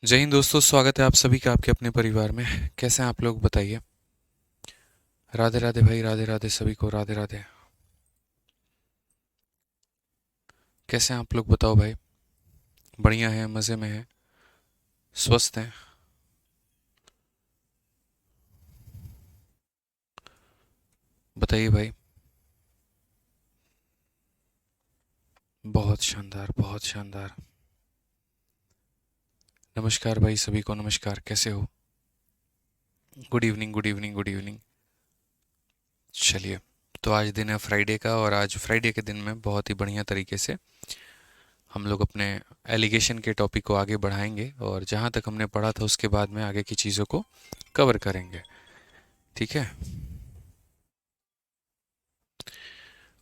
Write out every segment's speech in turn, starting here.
जय हिंद दोस्तों, स्वागत है आप सभी का आपके अपने परिवार में। कैसे हैं आप लोग, बताइए। राधे राधे भाई, राधे राधे सभी को, राधे राधे। कैसे हैं आप लोग, बताओ भाई। बढ़िया है, मज़े में है, स्वस्थ हैं। बताइए भाई। बहुत शानदार, बहुत शानदार। नमस्कार भाई, सभी को नमस्कार। कैसे हो? Good evening, good evening, good evening. चलिए, तो आज दिन है फ्राइडे का, और आज फ्राइडे के दिन में बहुत ही बढ़िया तरीके से हम लोग अपने एलिगेशन के टॉपिक को आगे बढ़ाएंगे, और जहाँ तक हमने पढ़ा था उसके बाद में आगे की चीज़ों को कवर करेंगे। ठीक है।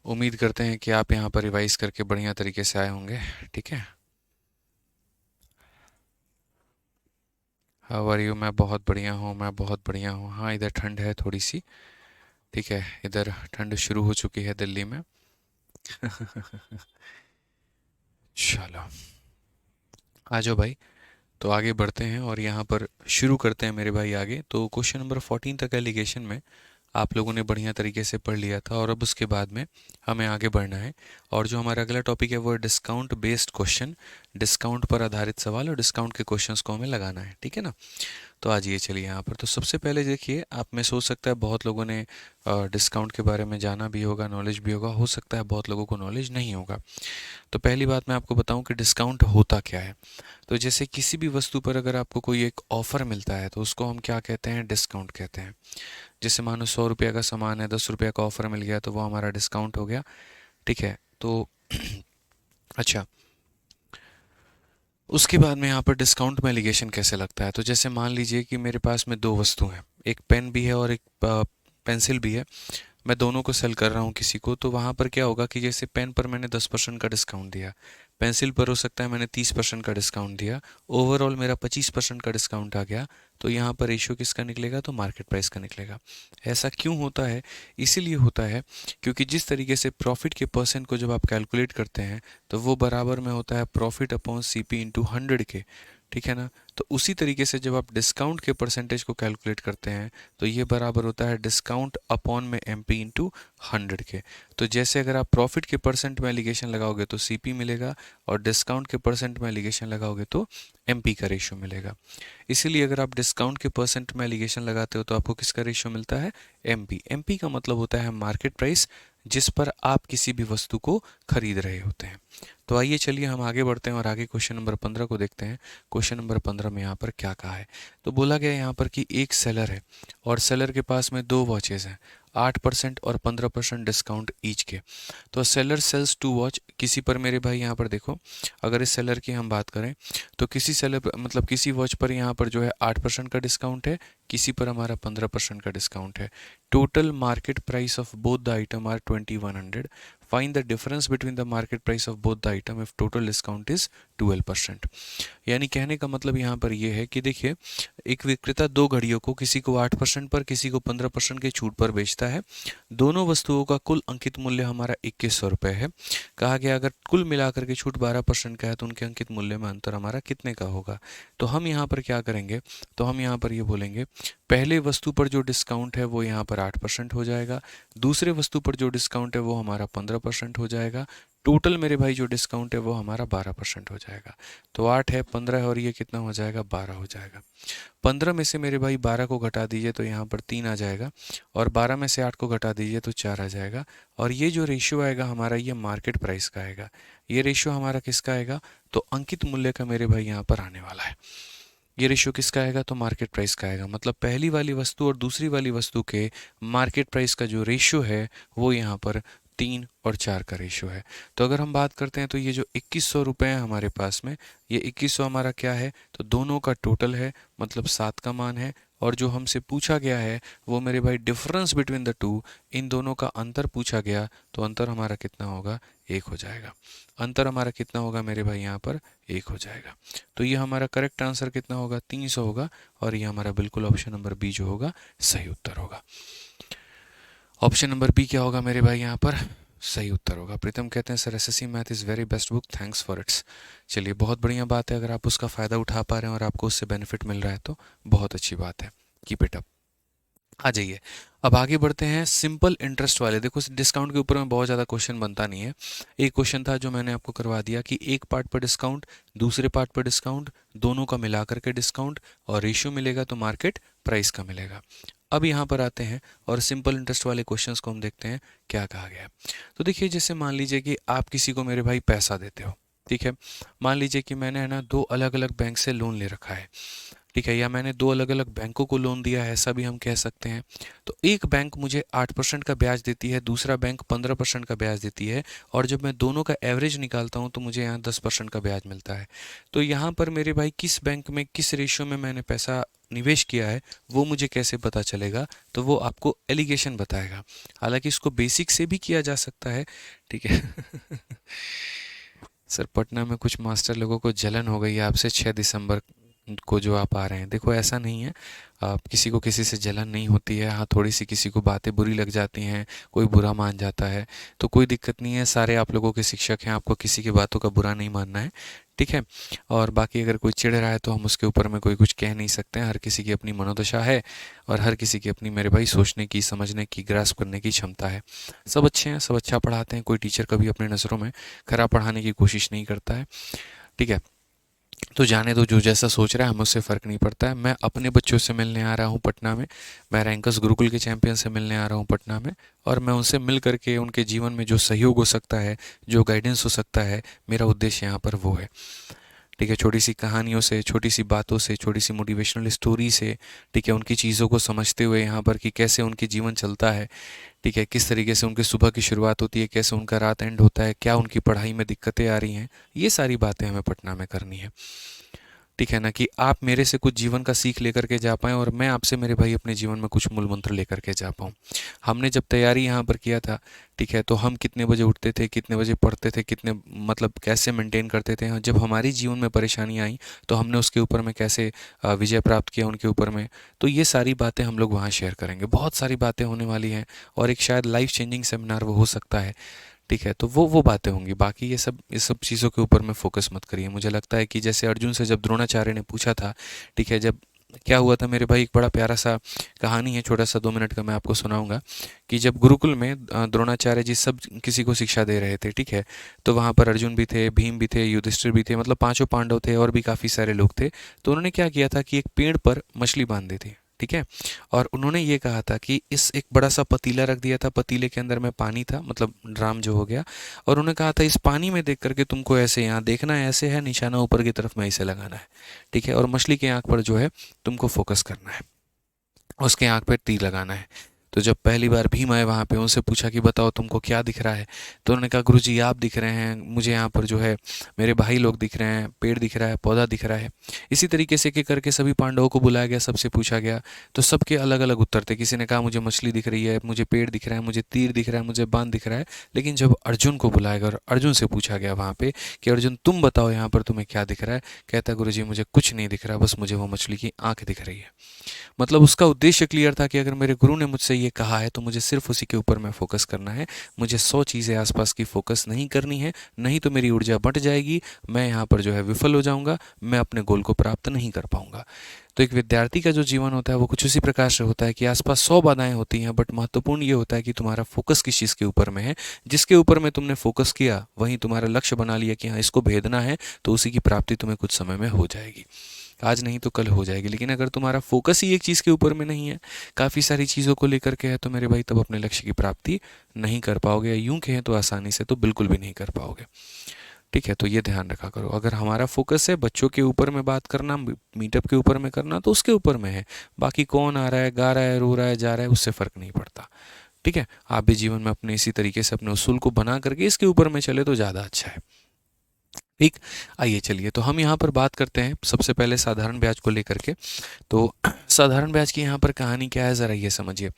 उम्मीद करते हैं कि आप यहाँ पर रिवाइज करके बढ़िया तरीके से आए होंगे। ठीक है। How are you? मैं बहुत बढ़िया हूँ, मैं बहुत बढ़िया हूँ। हाँ, इधर ठंड है थोड़ी सी। ठीक है, इधर ठंड शुरू हो चुकी है दिल्ली में। चलो, आ जाओ भाई। तो आगे बढ़ते हैं और यहाँ पर शुरू करते हैं मेरे भाई आगे। तो क्वेश्चन नंबर 14 तक एलिगेशन में आप लोगों ने बढ़िया तरीके से पढ़ लिया था, और अब उसके बाद में हमें आगे बढ़ना है। और जो हमारा अगला टॉपिक है वो है डिस्काउंट बेस्ड क्वेश्चन। डिस्काउंट पर आधारित सवाल और डिस्काउंट के क्वेश्चंस को हमें लगाना है। ठीक है ना। तो आज ये चलिए यहाँ पर, तो सबसे पहले देखिए, आप में सोच सकता है बहुत लोगों ने डिस्काउंट के बारे में जाना भी होगा, नॉलेज भी होगा, हो सकता है बहुत लोगों को नॉलेज नहीं होगा। तो पहली बात मैं आपको बताऊं कि डिस्काउंट होता क्या है। तो जैसे किसी भी वस्तु पर अगर आपको कोई एक ऑफर मिलता है तो उसको हम क्या कहते हैं? डिस्काउंट कहते हैं। जैसे मानो 100 रुपये का सामान है, 10 रुपये का ऑफर मिल गया, तो वो हमारा डिस्काउंट हो गया। ठीक है। तो अच्छा, उसके बाद में यहाँ पर डिस्काउंट में एलिगेशन कैसे लगता है। तो जैसे मान लीजिए कि मेरे पास में दो वस्तु हैं, एक पेन भी है और एक पेंसिल भी है। मैं दोनों को सेल कर रहा हूँ किसी को, तो वहाँ पर क्या होगा कि जैसे पेन पर मैंने 10% का डिस्काउंट दिया, पेंसिल पर हो सकता है मैंने 30% का डिस्काउंट दिया, ओवरऑल मेरा 25% का डिस्काउंट आ गया। तो यहाँ पर रेशियो किसका निकलेगा? तो मार्केट प्राइस का निकलेगा। ऐसा क्यों होता है? इसीलिए होता है क्योंकि जिस तरीके से प्रॉफिट के परसेंट को जब आप कैलकुलेट करते हैं तो वो बराबर में होता है प्रॉफिट अपॉन सीपी इंटू 100 के। ठीक है ना। तो उसी तरीके से जब आप डिस्काउंट के परसेंटेज को कैलकुलेट करते हैं तो ये बराबर होता है डिस्काउंट अपॉन में एमपी इंटू 100 के। तो जैसे अगर आप प्रॉफिट के परसेंट में एलिगेशन लगाओगे तो सीपी मिलेगा, और डिस्काउंट के परसेंट में एलिगेशन लगाओगे तो एमपी का रेशियो मिलेगा। इसीलिए अगर आप डिस्काउंट के परसेंट में एलिगेशन लगाते हो तो आपको किसका रेशियो मिलता है? एमपी। एमपी का मतलब होता है मार्केट प्राइस, जिस पर आप किसी भी वस्तु को खरीद रहे होते हैं। तो आइए चलिए हम आगे बढ़ते हैं और आगे क्वेश्चन नंबर 15 को देखते हैं। क्वेश्चन नंबर 15 में यहाँ पर क्या कहा है। तो बोला गया यहाँ पर कि एक सेलर है और सेलर के पास में दो वॉचेस हैं, 8% और 15% डिस्काउंट ईच के। तो सेलर सेल्स टू वॉच, किसी पर मेरे भाई यहाँ पर देखो, अगर इस सेलर की हम बात करें तो किसी सेलर मतलब किसी वॉच पर यहाँ पर जो है 8% का डिस्काउंट है, किसी पर हमारा 15% का डिस्काउंट है। Total market price of both the item are 2100। Find the difference between the market price of both the item if total discount is 12%। यानी कहने का मतलब यहाँ पर यह है कि देखिए, एक विक्रेता दो घड़ियों को किसी को 8% पर, किसी को 15% के छूट पर बेचता है। दोनों वस्तुओं का कुल अंकित मूल्य हमारा 2100 रुपये है। कहा गया अगर कुल मिलाकर के छूट 12% का है तो उनके अंकित मूल्य में अंतर हमारा कितने का होगा। तो हम यहाँ पर क्या करेंगे? तो हम यहाँ पर ये बोलेंगे, पहले वस्तु पर जो डिस्काउंट है वो यहाँ पर 8% हो जाएगा, दूसरे वस्तु पर जो डिस्काउंट है वो हमारा 15% हो जाएगा। टोटल मेरे भाई जो डिस्काउंट है वो हमारा 12% हो जाएगा। तो 8 है, 15 है, और ये कितना हो जाएगा? 12 हो जाएगा। 15 में से मेरे भाई 12 को घटा दीजिए तो यहाँ पर 3 आ जाएगा, और 12 में से 8 को घटा दीजिए तो 4 आ जाएगा। और ये जो रेशियो आएगा हमारा, ये मार्केट प्राइस का आएगा। ये रेशियो हमारा किसका आएगा? तो अंकित मूल्य का मेरे भाई यहाँ पर आने वाला है। ये रेशियो किसका आएगा? तो मार्केट प्राइस का आएगा। मतलब पहली वाली वस्तु और दूसरी वाली वस्तु के मार्केट प्राइस का जो रेशियो है वो यहाँ पर 3 और 4 का रेशियो है। तो अगर हम बात करते हैं तो ये जो 2100 रुपये हैं हमारे पास में, ये 2100 हमारा क्या है? तो दोनों का टोटल है, मतलब 7 का मान है। और जो हमसे पूछा गया है वो मेरे भाई डिफरेंस बिटवीन द टू, इन दोनों का अंतर पूछा गया, तो अंतर हमारा कितना होगा? 1 हो जाएगा। अंतर हमारा कितना होगा मेरे भाई? यहाँ पर 1 हो जाएगा। तो ये हमारा करेक्ट आंसर कितना होगा? 300 होगा, और ये हमारा बिल्कुल ऑप्शन नंबर बी जो होगा सही उत्तर होगा। ऑप्शन नंबर बी क्या होगा मेरे भाई यहाँ पर? सही उत्तर होगा। प्रीतम कहते हैं sir SSC math is very best book, thanks for its. चलिए बहुत बढ़िया बात है, अगर आप उसका फ़ायदा उठा पा रहे हैं और आपको उससे बेनिफिट मिल रहा है तो बहुत अच्छी बात है। Keep it up. आ जाइए, अब आगे बढ़ते हैं सिंपल इंटरेस्ट वाले। देखो डिस्काउंट के ऊपर में बहुत ज़्यादा क्वेश्चन बनता नहीं है। एक क्वेश्चन था जो मैंने आपको करवा दिया कि एक पार्ट पर डिस्काउंट, दूसरे पार्ट पर डिस्काउंट, दोनों का मिला करके डिस्काउंट, और रेशियो मिलेगा तो मार्केट प्राइस का मिलेगा। अब यहाँ पर आते हैं और सिंपल इंटरेस्ट वाले क्वेश्चंस को हम देखते हैं क्या कहा गया है। तो देखिए जैसे मान लीजिए कि आप किसी को मेरे भाई पैसा देते हो, ठीक है। मान लीजिए कि मैंने है ना दो अलग अलग बैंक से लोन ले रखा है, ठीक है, या मैंने दो अलग अलग बैंकों को लोन दिया है, ऐसा भी हम कह सकते हैं। तो एक बैंक मुझे 8% का ब्याज देती है, दूसरा बैंक 15% का ब्याज देती है, और जब मैं दोनों का एवरेज निकालता हूँ तो मुझे यहाँ 10% का ब्याज मिलता है। तो यहाँ पर मेरे भाई किस बैंक में किस रेशियो में मैंने पैसा निवेश किया है वो मुझे कैसे पता चलेगा, तो वो आपको एलिगेशन बताएगा। हालांकि इसको बेसिक से भी किया जा सकता है, ठीक है। सर पटना में कुछ मास्टर लोगों को जलन हो गई है आपसे 6 दिसंबर को जो आप आ रहे हैं। देखो ऐसा नहीं है, किसी को किसी से जलन नहीं होती है। हाँ थोड़ी सी किसी को बातें बुरी लग जाती हैं, कोई बुरा मान जाता है, तो कोई दिक्कत नहीं है। सारे आप लोगों के शिक्षक हैं, आपको किसी की बातों का बुरा नहीं मानना है, ठीक है। और बाकी अगर कोई चिढ़ रहा है तो हम उसके ऊपर में कोई कुछ कह नहीं सकते हैं। हर किसी की अपनी मनोदशा है, और हर किसी की अपनी मेरे भाई सोचने की, समझने की, ग्रास्प करने की क्षमता है। सब अच्छे हैं, सब अच्छा पढ़ाते हैं, कोई टीचर कभी अपने नज़रों में खराब पढ़ाने की कोशिश नहीं करता है, ठीक है। तो जाने दो, जो जैसा सोच रहा है हमें उससे फ़र्क नहीं पड़ता है। मैं अपने बच्चों से मिलने आ रहा हूँ पटना में, मैं रैंकर्स गुरुकुल के चैंपियन से मिलने आ रहा हूँ पटना में, और मैं उनसे मिल करके उनके जीवन में जो सहयोग हो सकता है, जो गाइडेंस हो सकता है, मेरा उद्देश्य यहाँ पर वो है, ठीक है। छोटी सी कहानियों से, छोटी सी बातों से, छोटी सी मोटिवेशनल स्टोरी से, ठीक है, उनकी चीज़ों को समझते हुए यहाँ पर कि कैसे उनकी जीवन चलता है, ठीक है, किस तरीके से उनकी सुबह की शुरुआत होती है, कैसे उनका रात एंड होता है, क्या उनकी पढ़ाई में दिक्कतें आ रही हैं, ये सारी बातें हमें पटना में करनी है, ठीक है ना। कि आप मेरे से कुछ जीवन का सीख लेकर के जा पाएँ, और मैं आपसे मेरे भाई अपने जीवन में कुछ मूल मंत्र लेकर के जा पाऊँ। हमने जब तैयारी यहाँ पर किया था, ठीक है, तो हम कितने बजे उठते थे, कितने बजे पढ़ते थे, कितने मतलब कैसे मेंटेन करते थे, जब हमारी जीवन में परेशानी आई तो हमने उसके ऊपर में कैसे विजय प्राप्त किया उनके ऊपर में। तो ये सारी बातें हम लोग वहाँ शेयर करेंगे, बहुत सारी बातें होने वाली हैं, और एक शायद लाइफ चेंजिंग सेमिनार वो हो सकता है, ठीक है। तो वो बातें होंगी। बाकी ये सब चीज़ों के ऊपर में फोकस मत करिए। मुझे लगता है कि जैसे अर्जुन से जब द्रोणाचार्य ने पूछा था, ठीक है, जब क्या हुआ था मेरे भाई, एक बड़ा प्यारा सा कहानी है, छोटा सा 2 मिनट का मैं आपको सुनाऊंगा। कि जब गुरुकुल में द्रोणाचार्य जी सब किसी को शिक्षा दे रहे थे, ठीक है, तो वहाँ पर अर्जुन भी थे, भीम भी थे, युधिष्ठिर भी थे, मतलब पांचों पांडव थे, और भी काफ़ी सारे लोग थे। तो उन्होंने क्या किया था कि एक पेड़ पर मछली बांध दी थी, ठीक है। और उन्होंने ये कहा था कि इस एक बड़ा सा पतीला रख दिया था, पतीले के अंदर में पानी था, मतलब ड्राम जो हो गया, और उन्होंने कहा था इस पानी में देख करके तुमको ऐसे यहाँ देखना है, ऐसे है निशाना ऊपर की तरफ में इसे लगाना है, ठीक है, और मछली की आंख पर जो है तुमको फोकस करना है, उसके आंख पे तीर लगाना है। तो जब पहली बार भीम आए वहाँ पे, उनसे पूछा कि बताओ तुमको क्या दिख रहा है। तो उन्होंने कहा गुरुजी आप दिख रहे हैं मुझे, यहाँ पर जो है मेरे भाई लोग दिख रहे हैं, पेड़ दिख रहा है, पौधा दिख रहा है। इसी तरीके से एक करके सभी पांडवों को बुलाया गया, सबसे पूछा गया, तो सबके अलग अलग उत्तर थे। किसी ने कहा मुझे मछली दिख रही है, मुझे पेड़ दिख रहा है, मुझे तीर दिख रहा है, मुझे बांध दिख रहा है। लेकिन जब अर्जुन को बुलाया गया और अर्जुन से पूछा गया वहाँ पे कि अर्जुन तुम बताओ यहाँ पर तुम्हें क्या दिख रहा है, कहता गुरुजी मुझे कुछ नहीं दिख रहा, बस मुझे वो मछली की आंख दिख रही है। मतलब उसका उद्देश्य क्लियर था कि अगर मेरे गुरु ने मुझसे ये कहा है तो मुझे सिर्फ उसी के ऊपर में फोकस करना है, मुझे 100 चीज़ें आसपास की फोकस नहीं करनी है, नहीं तो मेरी ऊर्जा बंट जाएगी, मैं यहाँ पर जो है विफल हो जाऊँगा, मैं अपने गोल को प्राप्त नहीं कर पाऊँगा। तो एक विद्यार्थी का जो जीवन होता है वो कुछ उसी प्रकार से होता है कि आसपास 100 बाधाएं होती हैं, बट महत्वपूर्ण ये होता है कि तुम्हारा फोकस किस चीज़ के ऊपर में है, जिसके ऊपर में तुमने फोकस किया वहीं तुम्हारा लक्ष्य बना लिया कि हाँ इसको भेदना है, तो उसी की प्राप्ति तुम्हें कुछ समय में हो जाएगी, आज नहीं तो कल हो जाएगी। लेकिन अगर तुम्हारा फोकस ही एक चीज़ के ऊपर में नहीं है, काफ़ी सारी चीज़ों को लेकर के है, तो मेरे भाई तब अपने लक्ष्य की प्राप्ति नहीं कर पाओगे, या यूं कहें तो आसानी से तो बिल्कुल भी नहीं कर पाओगे, ठीक है। तो ये ध्यान रखा करो, अगर हमारा फोकस है बच्चों के ऊपर में बात करना, मीटअप के ऊपर में करना, तो उसके ऊपर में है। बाकी कौन आ रहा है, गा रहा है, रो रहा है, जा रहा है, उससे फ़र्क नहीं पड़ता, ठीक है। आप भी जीवन में अपने इसी तरीके से अपने उसूल को बना करके इसके ऊपर में चले तो ज़्यादा अच्छा है। ठीक। आइए चलिए, तो हम यहाँ पर बात करते हैं सबसे पहले साधारण ब्याज को लेकर के। तो साधारण ब्याज की यहाँ पर कहानी क्या है, ज़रा ये समझिए।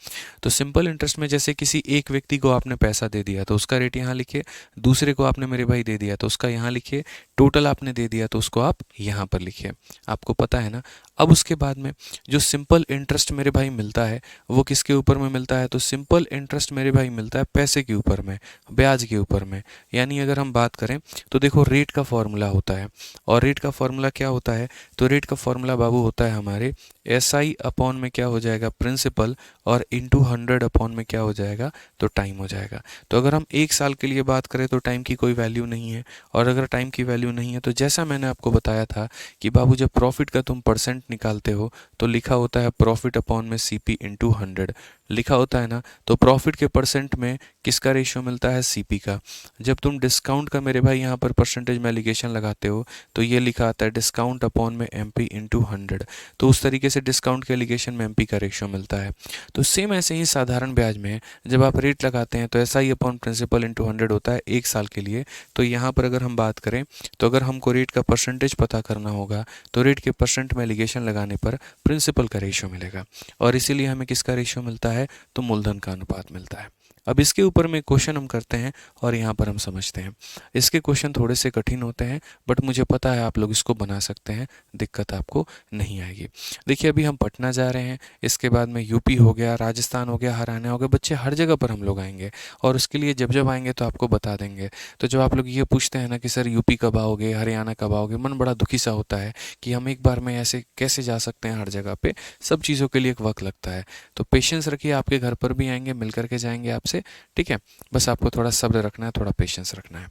तो सिंपल इंटरेस्ट में जैसे किसी एक व्यक्ति को आपने पैसा दे दिया तो उसका रेट यहाँ लिखिए, दूसरे को आपने मेरे भाई दे दिया तो उसका यहाँ लिखिए, टोटल आपने दे दिया तो उसको आप यहाँ पर लिखिए। आपको पता है ना। अब उसके बाद में जो सिंपल इंटरेस्ट मेरे भाई मिलता है वो किसके ऊपर में मिलता है, तो सिंपल इंटरेस्ट मेरे भाई मिलता है पैसे के ऊपर में, ब्याज के ऊपर में। यानी अगर हम बात करें तो देखो रेट का फॉर्मूला होता है, और रेट का फॉर्मूला क्या होता है, तो रेट का फॉर्मूला बाबू होता है हमारे SI अपॉन में क्या हो जाएगा, प्रिंसिपल, और इंटू 100 अपॉन में क्या हो जाएगा, तो टाइम हो जाएगा। तो अगर हम एक साल के लिए बात करें तो टाइम की कोई वैल्यू नहीं है, और अगर टाइम की वैल्यू नहीं है तो जैसा मैंने आपको बताया था कि बाबू जब प्रॉफिट का तुम परसेंट निकालते हो तो लिखा होता है प्रॉफिट अपॉन में CP इंटू 100 लिखा होता है ना। तो प्रॉफिट के परसेंट में किसका रेशियो मिलता है, CP का। जब तुम डिस्काउंट का मेरे भाई यहाँ पर परसेंटेज में एलिगेशन लगाते हो तो ये लिखा आता है डिस्काउंट अपॉन में MP इंटू 100। तो उस तरीके से डिस्काउंट के एलिगेशन में MP का रेशियो मिलता है। तो सेम ऐसे ही साधारण ब्याज में जब आप रेट लगाते हैं तो SI अपॉन प्रिंसिपल इंटू 100 होता है एक साल के लिए। तो यहाँ पर अगर हम बात करें तो अगर हमको रेट का परसेंटेज पता करना होगा तो रेट के परसेंट में एलिगेशन लगाने पर प्रिंसिपल का रेशियो मिलेगा, और इसीलिए हमें किसका रेशियो मिलता है, तो मूलधन का अनुपात मिलता है। अब इसके ऊपर में क्वेश्चन हम करते हैं और यहाँ पर हम समझते हैं। इसके क्वेश्चन थोड़े से कठिन होते हैं, बट मुझे पता है आप लोग इसको बना सकते हैं, दिक्कत आपको नहीं आएगी। देखिए अभी हम पटना जा रहे हैं, इसके बाद में यूपी हो गया, राजस्थान हो गया, हरियाणा हो गया, बच्चे हर जगह पर हम लोग आएंगे, और उसके लिए जब जब आएंगे तो आपको बता देंगे। तो जब आप लोग ये पूछते हैं ना कि सर यूपी कब आओगे, हरियाणा कब आओगे, मन बड़ा दुखी सा होता है कि हम एक बार में ऐसे कैसे जा सकते हैं हर जगह पे। सब चीज़ों के लिए एक वक्त लगता है। तो पेशेंस रखिए, आपके घर पर भी आएंगे, मिल करके जाएंगे आपसे। ठीक है, बस आपको थोड़ा सब्र रखना है, थोड़ा पेशेंस रखना है।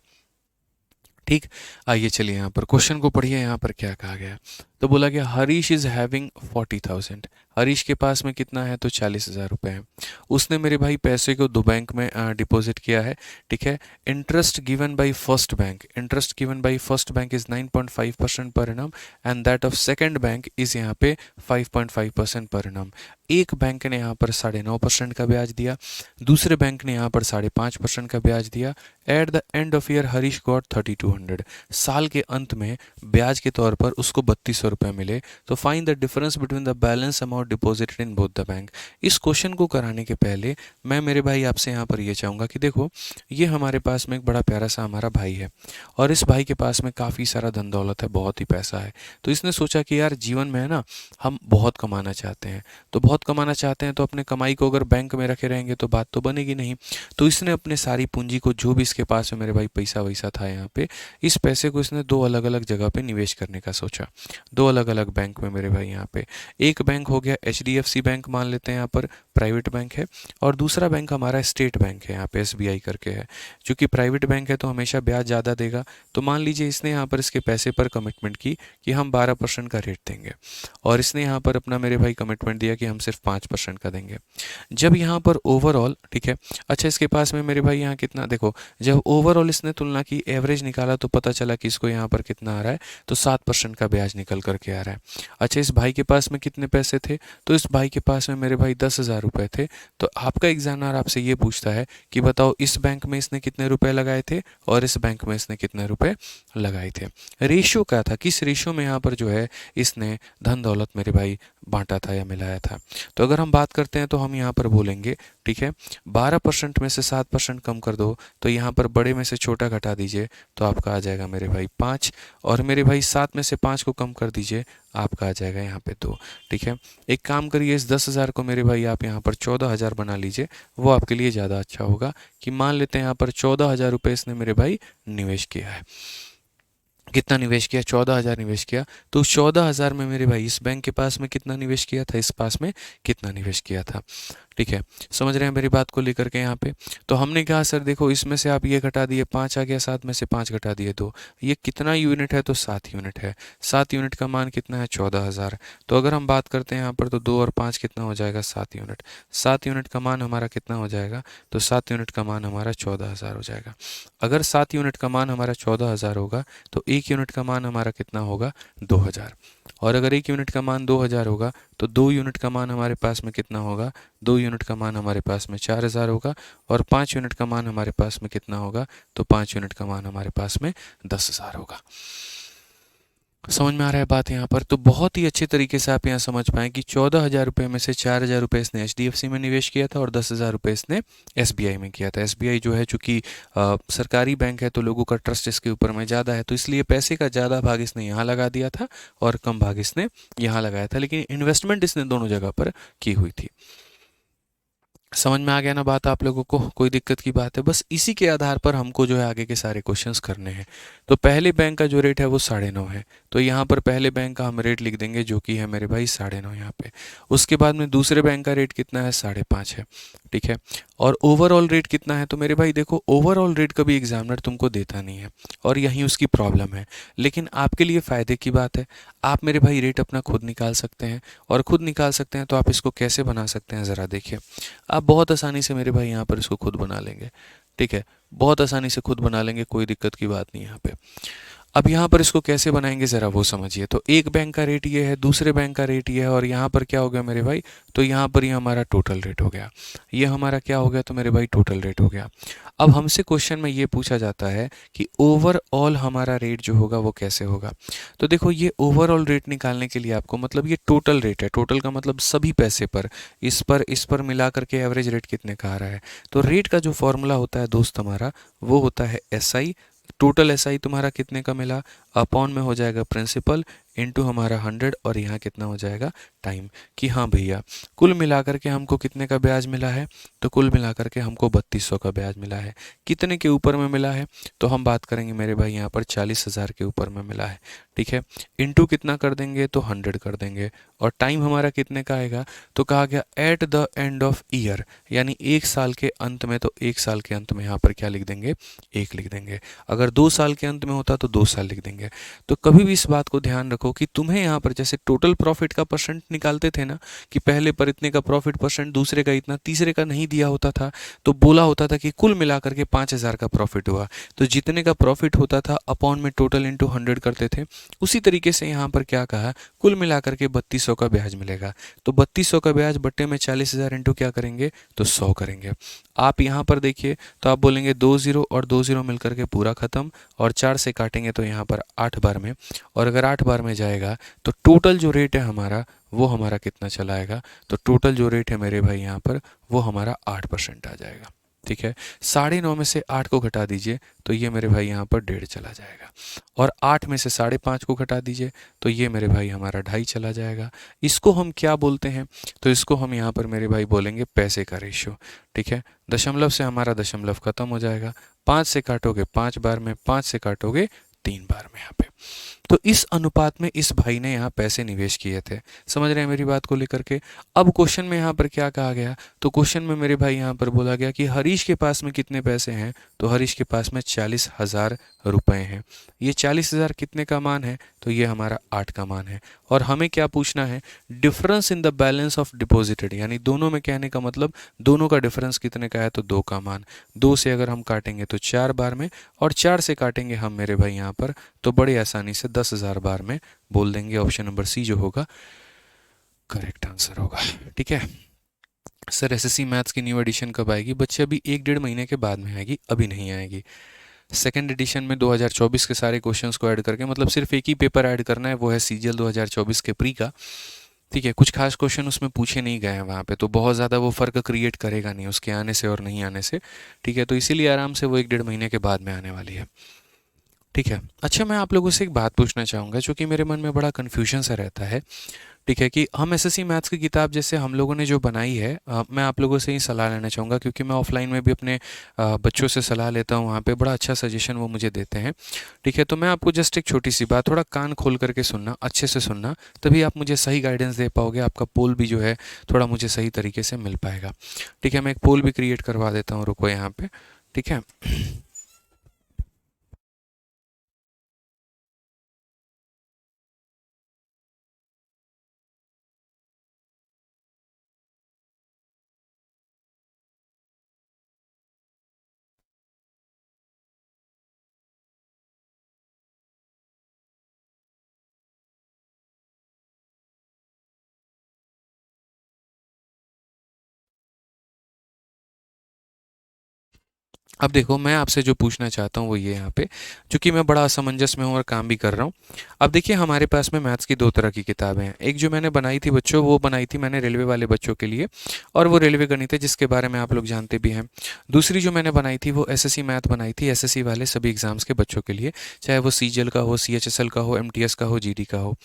ठीक। आइए चलिए यहाँ पर क्वेश्चन को पढ़िए, यहाँ पर क्या कहा गया है। तो बोला गया हरीश इज हैविंग 40,000। हरीश के पास में कितना है, तो 40,000 रुपये है। उसने मेरे भाई पैसे को दो बैंक में डिपॉजिट किया है। ठीक है। Interest given by first bank, interest given by first bank is 9.5% per annum, and that of second bank is यहाँ पे 5.5% पर एनम। एक बैंक ने यहाँ पर 9.5% का ब्याज दिया, दूसरे बैंक ने यहाँ पर 5.5% का ब्याज दिया। At the end of year Harish got 3200। साल के अंत में ब्याज के तौर पर उसको 3200 रुपये मिले। तो find the difference between the balance amount deposited in both the bank. इस क्वेश्चन को कराने के पहले मैं मेरे भाई आपसे यहाँ पर ये चाहूँगा कि देखो ये हमारे पास में एक बड़ा प्यारा सा हमारा भाई है, और इस भाई के पास में काफ़ी सारा धन दौलत है, बहुत ही पैसा है। तो इसने सोचा कि यार जीवन में है ना, हम बहुत कमाना चाहते हैं, तो बहुत कमाना चाहते हैं तो अपने कमाई को अगर बैंक में रखे रहेंगे तो बात तो बनेगी नहीं। तो इसने अपने सारी पूंजी को, जो भी इसके पास में मेरे भाई पैसा वैसा था यहाँ पे, इस पैसे को इसने दो अलग अलग जगह पे निवेश करने का सोचा। दो अलग अलग बैंक में मेरे भाई यहाँ पे, एक बैंक हो गया HDFC बैंक, मान लेते हैं यहाँ पर प्राइवेट बैंक है, और दूसरा बैंक हमारा स्टेट बैंक है, यहाँ पे SBI करके है। चूंकि प्राइवेट बैंक है तो हमेशा ब्याज ज़्यादा देगा। तो मान लीजिए इसने यहाँ पर इसके पैसे पर कमिटमेंट की कि हम 12% का रेट देंगे, और इसने यहाँ पर अपना मेरे भाई कमिटमेंट दिया कि हम सिर्फ 5% का देंगे। जब यहाँ पर ओवरऑल, ठीक है, अच्छा इसके पास में मेरे भाई यहाँ कितना, देखो जब ओवरऑल इसने तुलना की, एवरेज निकाला तो पता चला कि इसको यहाँ पर कितना आ रहा है, तो 7% का ब्याज निकल करके आ रहा है। अच्छा इस भाई के पास में कितने पैसे थे, तो इस भाई के पास में मेरे भाई 10,000 रुपये थे। तो आपका एग्जामिनर आपसे ये पूछता है कि बताओ इस बैंक में इसने कितने रुपए लगाए थे और इस बैंक में इसने कितने रुपए लगाए थे। रेशियो क्या था, किस रेशियो में यहाँ पर जो है इसने धन दौलत मेरे भाई बांटा था या मिलाया था। तो अगर हम बात करते हैं तो हम यहाँ पर बोलेंगे, ठीक है, 12% में से 7% कम कर दो, तो यहाँ पर बड़े में से छोटा घटा दीजिए तो आपका आ जाएगा मेरे भाई 5, और मेरे भाई 7 में से 5 को कम कर दीजिए, आपका आ जाएगा यहाँ पे 2। ठीक है, एक काम करिए, इस 10,000 को मेरे भाई आप यहाँ पर 14,000 बना लीजिए, वो आपके लिए ज़्यादा अच्छा होगा। कि मान लेते हैं यहाँ पर 14,000 रुपये इसने मेरे भाई निवेश किया है। कितना निवेश किया, 14,000 निवेश किया। तो 14,000 में मेरे भाई इस बैंक के पास में कितना निवेश किया था, इस पास में कितना निवेश किया था। ठीक है, समझ रहे हैं मेरी बात को लेकर के यहाँ पे। तो हमने कहा सर देखो इसमें से आप ये घटा दिए, 5 आ गया, 7 में से 5 घटा दिए 2, ये कितना यूनिट है, तो 7 यूनिट है। 7 यूनिट का मान कितना है, 14,000। तो अगर हम बात करते हैं यहाँ पर तो 2 और 5 कितना हो जाएगा, 7 यूनिट। 7 यूनिट का मान हमारा कितना हो जाएगा, तो 7 यूनिट का मान हमारा 14,000 हो जाएगा। अगर 7 यूनिट का मान हमारा 14,000 होगा तो 1 यूनिट का मान हमारा कितना होगा 2000। और अगर 1 यूनिट का मान 2000 होगा तो 2 यूनिट का मान हमारे पास में कितना होगा, 2 यूनिट का मान हमारे पास में 4000 होगा। और 5 यूनिट का मान हमारे पास में कितना होगा, तो 5 यूनिट का मान हमारे पास में 10,000 होगा। समझ में आ रहा है बात यहाँ पर? तो बहुत ही अच्छे तरीके से आप यहाँ समझ पाएँ कि 14,000 रुपये में से 4,000 रुपये इसने HDFC में निवेश किया था और 10,000 रुपये इसने SBI में किया था। SBI जो है चूँकि सरकारी बैंक है तो लोगों का ट्रस्ट इसके ऊपर में ज़्यादा है, तो इसलिए पैसे का ज़्यादा भाग इसने यहाँ लगा दिया था और कम भाग इसने यहाँ लगाया था, लेकिन इन्वेस्टमेंट इसने दोनों जगह पर की हुई थी। समझ में आ गया ना बात आप लोगों को? कोई दिक्कत की बात है? बस इसी के आधार पर हमको जो है आगे के सारे क्वेश्चंस करने हैं। तो पहले बैंक का जो रेट है वो 9.5 है, तो यहाँ पर पहले बैंक का हम रेट लिख देंगे जो कि है मेरे भाई 9.5 यहाँ पे। उसके बाद में दूसरे बैंक का रेट कितना है, 5.5 है, ठीक है। और ओवरऑल रेट कितना है, तो मेरे भाई देखो ओवरऑल रेट कभी एग्जामिनर तुमको देता नहीं है और यही उसकी प्रॉब्लम है, लेकिन आपके लिए फ़ायदे की बात है, आप मेरे भाई रेट अपना खुद निकाल सकते हैं। और खुद निकाल सकते हैं तो आप इसको कैसे बना सकते हैं ज़रा देखिए। आप बहुत आसानी से मेरे भाई यहाँ पर इसको खुद बना लेंगे, ठीक है, बहुत आसानी से खुद बना लेंगे, कोई दिक्कत की बात नहीं यहाँ पे। अब यहाँ पर इसको कैसे बनाएंगे ज़रा वो समझिए। तो एक बैंक का रेट ये है, दूसरे बैंक का रेट ये है, और यहाँ पर क्या हो गया मेरे भाई, तो यहाँ पर ये हमारा टोटल रेट हो गया। ये हमारा क्या हो गया, तो मेरे भाई टोटल रेट हो गया। अब हमसे क्वेश्चन में ये पूछा जाता है कि ओवरऑल हमारा रेट जो होगा वो कैसे होगा। तो देखो ये ओवरऑल रेट निकालने के लिए आपको, मतलब ये टोटल रेट है, टोटल का मतलब सभी पैसे पर, इस पर मिला करके एवरेज रेट कितने का आ रहा है। तो रेट का जो फॉर्मूला होता है दोस्त हमारा, वो होता है SI। टोटल SI तुम्हारा कितने का मिला, अपॉन में हो जाएगा प्रिंसिपल इनटू हमारा 100, और यहाँ कितना हो जाएगा टाइम। कि हाँ भैया कुल मिलाकर के हमको कितने का ब्याज मिला है, तो कुल मिलाकर के हमको 3200 का ब्याज मिला है। कितने के ऊपर में मिला है, तो हम बात करेंगे मेरे भाई यहाँ पर 40,000 के ऊपर में मिला है, ठीक है। इनटू कितना कर देंगे, तो 100 कर देंगे। और टाइम हमारा कितने का आएगा, तो कहा गया at the end of year, यानी 1 साल के अंत में। तो 1 साल के अंत में यहाँ पर क्या लिख देंगे, 1 लिख देंगे। अगर 2 साल के अंत में होता तो 2 साल लिख देंगे। तो कभी भी इस बात को ध्यान रखो कि तुम्हें यहाँ पर जैसे टोटल प्रॉफिट का परसेंट निकालते थे ना, कि पहले पर इतने का प्रॉफिट परसेंट, दूसरे का इतना, तीसरे का नहीं दिया होता था, तो बोला होता था कि कुल मिलाकर के 5,000 का प्रॉफिट हुआ, तो जितने का प्रॉफिट होता था अपॉन में टोटल इंटू 100 करते थे। उसी तरीके से यहाँ पर क्या कहा, कुल मिलाकर के 3200 का ब्याज मिलेगा। तो 3200 का ब्याज बट्टे में 40,000 इंटू क्या करेंगे, तो 100 करेंगे। आप यहाँ पर देखिए तो आप बोलेंगे 2 0 और 2 0 मिलकर के पूरा खत्म, और 4 से काटेंगे तो यहाँ पर 8 बार में, और अगर 8 बार में जाएगा तो टोटल जो रेट है हमारा वो हमारा कितना चला आएगा, तो टोटल जो रेट है मेरे भाई यहाँ पर वो हमारा 8% आ जाएगा, ठीक है। 9.5 में से 8 को घटा दीजिए तो ये मेरे भाई यहाँ पर 1.5 चला जाएगा, और 8 में से 5.5 को घटा दीजिए तो ये मेरे भाई हमारा 2.5 चला जाएगा। इसको हम क्या बोलते हैं, तो इसको हम यहाँ पर मेरे भाई बोलेंगे पैसे का रेशियो, ठीक है। दशमलव से हमारा दशमलव खत्म हो जाएगा, 5 से काटोगे 5 बार में, 5 से काटोगे 3 बार में यहाँ पे। तो इस अनुपात में इस भाई ने यहाँ पैसे निवेश किए थे। समझ रहे हैं मेरी बात को लेकर के? अब क्वेश्चन में यहाँ पर क्या कहा गया, तो क्वेश्चन में मेरे भाई यहाँ पर बोला गया कि हरीश के पास में कितने पैसे हैं, तो हरीश के पास में 40,000 रुपए हैं। ये 40,000 कितने का मान है, तो ये हमारा 8 का मान है। और हमें क्या पूछना है, difference in the balance of deposited, यानी दोनों में कहने का मतलब दोनों का डिफरेंस कितने का है, तो 2 का मान। 2 से अगर हम काटेंगे तो 4 बार में, और 4 से काटेंगे हम मेरे भाई यहाँ पर तो बड़े आसानी से 10,000 बार में बोल देंगे। ऑप्शन नंबर सी जो होगा करेक्ट आंसर होगा, ठीक है। सर SSC मैथ्स की न्यू एडिशन कब आएगी? बच्चे अभी 1 डेढ़ महीने के बाद में आएगी, अभी नहीं आएगी। सेकेंड एडिशन में 2024 के सारे क्वेश्चंस को ऐड करके, मतलब सिर्फ एक ही पेपर ऐड करना है, वो है CGL 2024 के प्री का, ठीक है। कुछ खास क्वेश्चन उसमें पूछे नहीं गए हैं वहाँ पे, तो बहुत ज़्यादा वो फ़र्क क्रिएट करेगा नहीं उसके आने से और नहीं आने से, ठीक है। तो इसीलिए आराम से वो 1 डेढ़ महीने के बाद में आने वाली है, ठीक है। अच्छा मैं आप लोगों से एक बात पूछना चाहूँगा, जो कि मेरे मन में बड़ा कन्फ्यूजन सा रहता है, ठीक है, कि हम SSC मैथ्स की किताब जैसे हम लोगों ने जो बनाई है, मैं आप लोगों से ही सलाह लेना चाहूँगा, क्योंकि मैं ऑफलाइन में भी अपने बच्चों से सलाह लेता हूँ, वहाँ पे बड़ा अच्छा सजेशन वो मुझे देते हैं, ठीक है। तो मैं आपको जस्ट एक छोटी सी बात, थोड़ा कान खोल करके सुनना, अच्छे से सुनना, तभी आप मुझे सही गाइडेंस दे पाओगे, आपका पोल भी जो है थोड़ा मुझे सही तरीके से मिल पाएगा, ठीक है। मैं एक पोल भी क्रिएट करवा देता हूँ, रुको यहाँ पे, ठीक है। अब देखो मैं आपसे जो पूछना चाहता हूँ वो ये यहाँ पे, चूंकि मैं बड़ा असमंजस में हूँ और काम भी कर रहा हूँ। अब देखिए हमारे पास में मैथ्स की दो तरह की किताबें हैं। एक जो मैंने बनाई थी बच्चों, वो बनाई थी मैंने रेलवे वाले बच्चों के लिए, और वो रेलवे गणित है जिसके बारे में आप लोग जानते भी हैं। दूसरी जो मैंने बनाई थी वो एसएससी मैथ बनाई थी, एसएससी वाले सभी एग्जाम्स के बच्चों के लिए, चाहे वो सीजीएल का हो, सीएचएसएल का हो, एमटीएस का हो, जीडी का हो।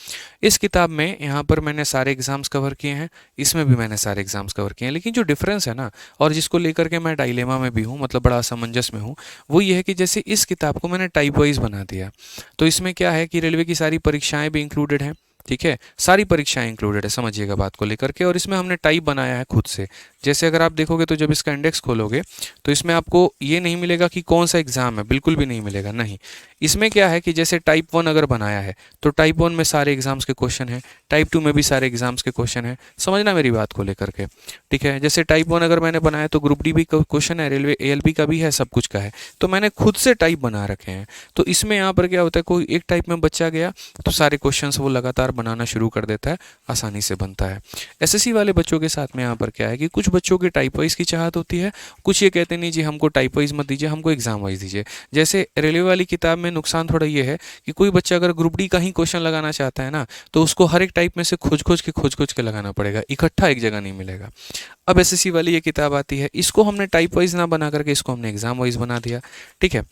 इस किताब में यहाँ पर मैंने सारे एग्जाम्स कवर किए हैं, इसमें भी मैंने सारे एग्जाम्स कवर किए हैं, लेकिन जो डिफरेंस है ना, और जिसको लेकर के मैं डायलेमा में भी हूँ, मतलब बड़ा असमंजस में हूँ, वो ये है कि जैसे इस किताब को मैंने टाइप वाइज बना दिया। तो इसमें क्या है कि रेलवे की सारी परीक्षाएं भी इंक्लूडेड हैं, ठीक है, सारी परीक्षाएं इंक्लूडेड है, समझिएगा बात को लेकर के। और इसमें हमने टाइप बनाया है खुद से। जैसे अगर आप देखोगे तो जब इसका इंडेक्स खोलोगे तो इसमें आपको ये नहीं मिलेगा कि कौन सा एग्जाम है, बिल्कुल भी नहीं मिलेगा, नहीं। इसमें क्या है कि जैसे टाइप 1 अगर बनाया है तो टाइप 1 में सारे एग्जाम्स के क्वेश्चन हैं, टाइप 2 में भी सारे एग्जाम्स के क्वेश्चन हैं, समझना मेरी बात को लेकर के, ठीक है। जैसे टाइप 1 अगर मैंने बनाया तो ग्रुप डी भी क्वेश्चन है, रेलवे एएलपी का भी है, सब कुछ का है। तो मैंने खुद से टाइप बना रखे हैं। तो इसमें यहाँ पर क्या होता है, कोई एक टाइप में बच्चा गया तो सारे क्वेश्चंस वो लगातार बनाना शुरू कर देता है, आसानी से बनता है। एसएससी वाले बच्चों के साथ में यहाँ पर क्या है कि कुछ बच्चों के टाइप वाइज की चाहत होती है, कुछ ये कहते नहीं जी हमको टाइप वाइज मत दीजिए, हमको एग्जाम वाइज दीजिए। जैसे रेलवे वाली किताब में नुकसान थोड़ा ये है कि कोई बच्चा अगर ग्रुप डी का ही क्वेश्चन लगाना चाहता है ना, तो उसको हर एक टाइप में से खोज खोज के लगाना पड़ेगा, इकट्ठा एक जगह नहीं मिलेगा। अब एसएससी वाली ये किताब आती है, इसको हमने टाइप वाइज ना बना करके इसको हमने एग्जाम वाइज बना दिया, ठीक है।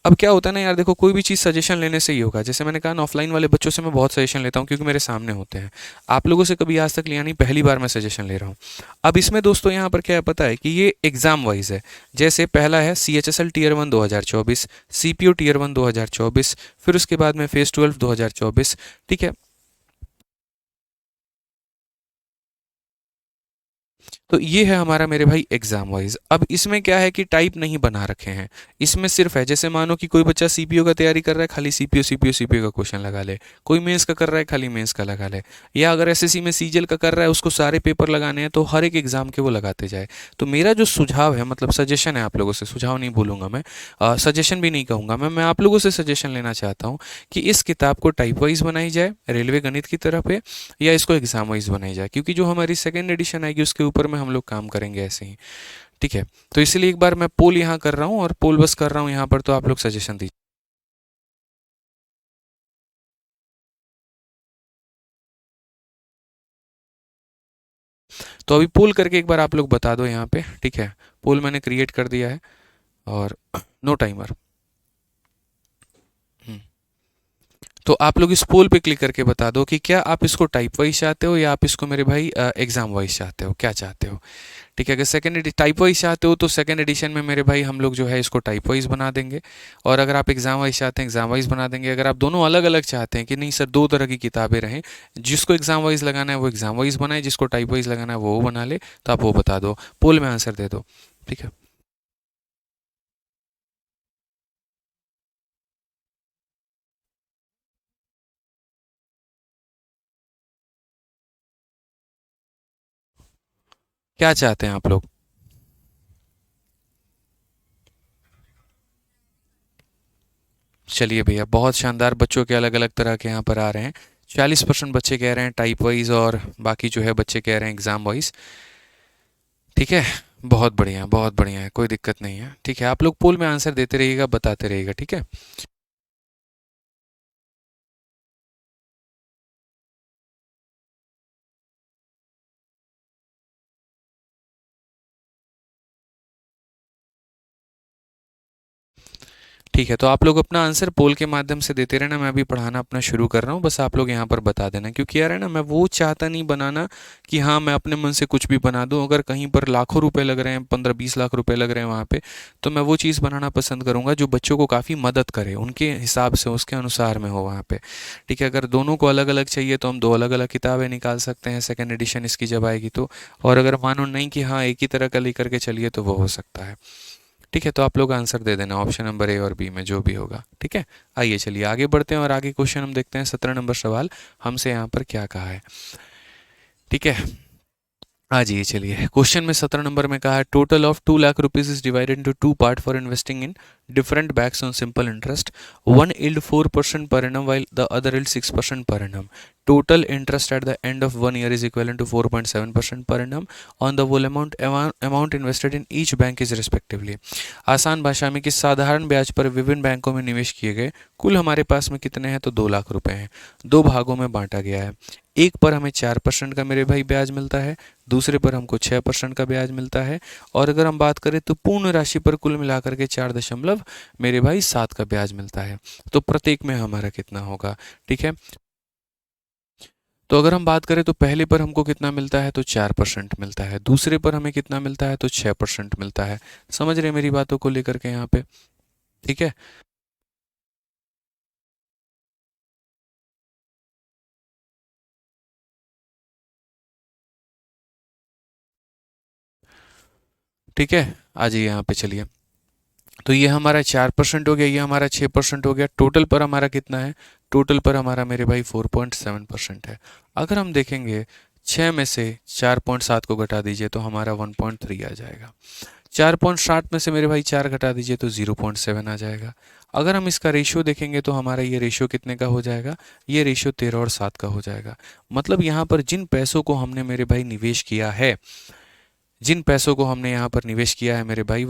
अब क्या होता है ना यार, देखो कोई भी चीज़ सजेशन लेने से ही होगा। जैसे मैंने कहा ना, ऑफलाइन वाले बच्चों से मैं बहुत सजेशन लेता हूँ क्योंकि मेरे सामने होते हैं। आप लोगों से कभी आज तक लिया नहीं, पहली बार मैं सजेशन ले रहा हूँ। अब इसमें दोस्तों यहाँ पर क्या है पता है कि ये एग्जाम वाइज है। जैसे पहला है सीएचएसएल टीयर 1 2024, सीपीओ टीयर 1 2024, फिर उसके बाद में फेज 12 2024, ठीक है। तो ये है हमारा मेरे भाई एग्जाम वाइज। अब इसमें क्या है कि टाइप नहीं बना रखे हैं, इसमें सिर्फ है जैसे मानो कि कोई बच्चा सीपीओ का तैयारी कर रहा है, खाली सीपीओ सीपीओ सीपीओ का क्वेश्चन लगा ले। कोई मेंस का कर रहा है, खाली मेंस का लगा ले। या अगर एसएससी में सीजीएल का कर रहा है, उसको सारे पेपर लगाने हैं, तो हर एक एग्जाम के वो लगाते जाए। तो मेरा जो सुझाव है, मतलब सजेशन है आप लोगों से, सुझाव नहीं बोलूंगा मैं, सजेशन भी नहीं कहूंगा मैं आप लोगों से सजेशन लेना चाहता हूँ कि इस किताब को टाइप वाइज बनाई जाए रेलवे गणित की तरफ है, या इसको एग्जाम वाइज बनाई जाए, क्योंकि जो हमारी सेकेंड एडिशन आएगी उसके ऊपर में हम लोग काम करेंगे ऐसे ही, ठीक है। तो इसलिए एक बार मैं पोल यहाँ कर रहा हूँ, और पोल बस कर रहा हूँ यहाँ पर, तो आप लोग सजेशन दीजिए। तो अभी पोल करके एक बार आप लोग बता दो यहाँ पे, ठीक है। पोल मैंने क्रिएट कर दिया है, और नो टाइमर। तो आप लोग इस पोल पे क्लिक करके बता दो कि क्या आप इसको टाइप वाइज चाहते हो, या आप इसको मेरे भाई एग्जाम वाइज चाहते हो, क्या चाहते हो, ठीक है। अगर सेकंड टाइप वाइज चाहते हो तो सेकंड एडिशन में मेरे भाई हम लोग जो है इसको टाइप वाइज बना देंगे, और अगर आप एग्जाम वाइज चाहते हैं एग्जाम वाइज बना देंगे। अगर आप दोनों अलग अलग चाहते हैं कि नहीं सर दो तरह की किताबें रहें, जिसको एग्जाम वाइज लगाना है वो एग्जाम वाइज बनाए, जिसको टाइप वाइज लगाना है वो बना ले, तो आप वो बता दो, पोल में आंसर दे दो, ठीक है। क्या चाहते हैं आप लोग? चलिए भैया, बहुत शानदार, बच्चों के अलग अलग तरह के यहाँ पर आ रहे हैं। 40% बच्चे कह रहे हैं टाइप वाइज, और बाकी जो है बच्चे कह रहे हैं एग्जाम वाइज, ठीक है। बहुत बढ़िया, बहुत बढ़िया है, कोई दिक्कत नहीं है, ठीक है। आप लोग पोल में आंसर देते रहिएगा, बताते रहिएगा, ठीक है। ठीक है, तो आप लोग अपना आंसर पोल के माध्यम से देते रहना, मैं अभी पढ़ाना अपना शुरू कर रहा हूँ, बस आप लोग यहाँ पर बता देना, क्योंकि यार है ना, मैं वो चाहता नहीं बनाना कि हाँ मैं अपने मन से कुछ भी बना दूँ। अगर कहीं पर लाखों रुपए लग रहे हैं, 15-20 लाख रुपए लग रहे हैं वहाँ पे, तो मैं वो चीज़ बनाना पसंद करूँगा जो बच्चों को काफ़ी मदद करे, उनके हिसाब से उसके अनुसार में हो वहाँ पे, ठीक है। अगर दोनों को अलग अलग चाहिए तो हम दो अलग अलग किताबें निकाल सकते हैं सेकेंड एडिशन इसकी जब आएगी तो। और अगर मानो नहीं कि हाँ एक ही तरह का लेकर के चलिए, तो वो हो सकता है, ठीक है। तो आप लोग आंसर दे देना ऑप्शन नंबर ए और बी में जो भी होगा, ठीक है। आइए चलिए आगे बढ़ते हैं, और आगे क्वेश्चन हम देखते हैं। 17 नंबर सवाल हमसे यहाँ पर क्या कहा है, ठीक है। आ जाइए चलिए, क्वेश्चन में 17 नंबर में कहा है total of 2 lakh rupees is divided into two part for investing in different backs on simple interest. One yield 4% per annum while the other yield 6% per annum. Total interest at the end of 1 year is equivalent to 4.7% per annum on the whole amount invested in each bank is respectively. आसान भाषा में कि साधारण ब्याज पर विभिन्न बैंकों में निवेश किए गए कुल हमारे पास में कितने हैं, तो 2 लाख रुपए हैं। दो भागों में बांटा गया है। एक पर हमें 4% का मेरे भाई ब्याज मिलता है, दूसरे पर हमको 6% का ब्याज मिलता है। और अगर हम बात करें तो पूर्ण राशि पर कुल मिलाकर के 4 मेरे भाई 7 का ब्याज मिलता है। तो प्रत्येक में हमारा कितना होगा, ठीक है। तो अगर हम बात करें तो पहले पर हमको कितना मिलता है, तो 4% मिलता है। दूसरे पर हमें कितना मिलता है, तो 6% मिलता है। समझ रहे हैं मेरी बातों को लेकर के यहाँ पे, ठीक है। ठीक है, आ जाइए यहाँ पे चलिए। तो ये हमारा 4% हो गया, ये हमारा 6% हो गया। टोटल पर हमारा कितना है, टोटल पर हमारा मेरे भाई 4.7% है। अगर हम देखेंगे 6 में से 4.7 को घटा दीजिए तो हमारा 1.3 आ जाएगा। 4.7 में से मेरे भाई 4 घटा दीजिए तो 0.7 आ जाएगा। अगर हम इसका रेशियो देखेंगे तो हमारा ये रेशियो कितने का हो जाएगा, ये रेशियो 13 और 7 का हो जाएगा। मतलब यहाँ पर जिन पैसों को हमने मेरे भाई निवेश किया है, जिन पैसों को हमने यहाँ पर निवेश किया है मेरे भाई,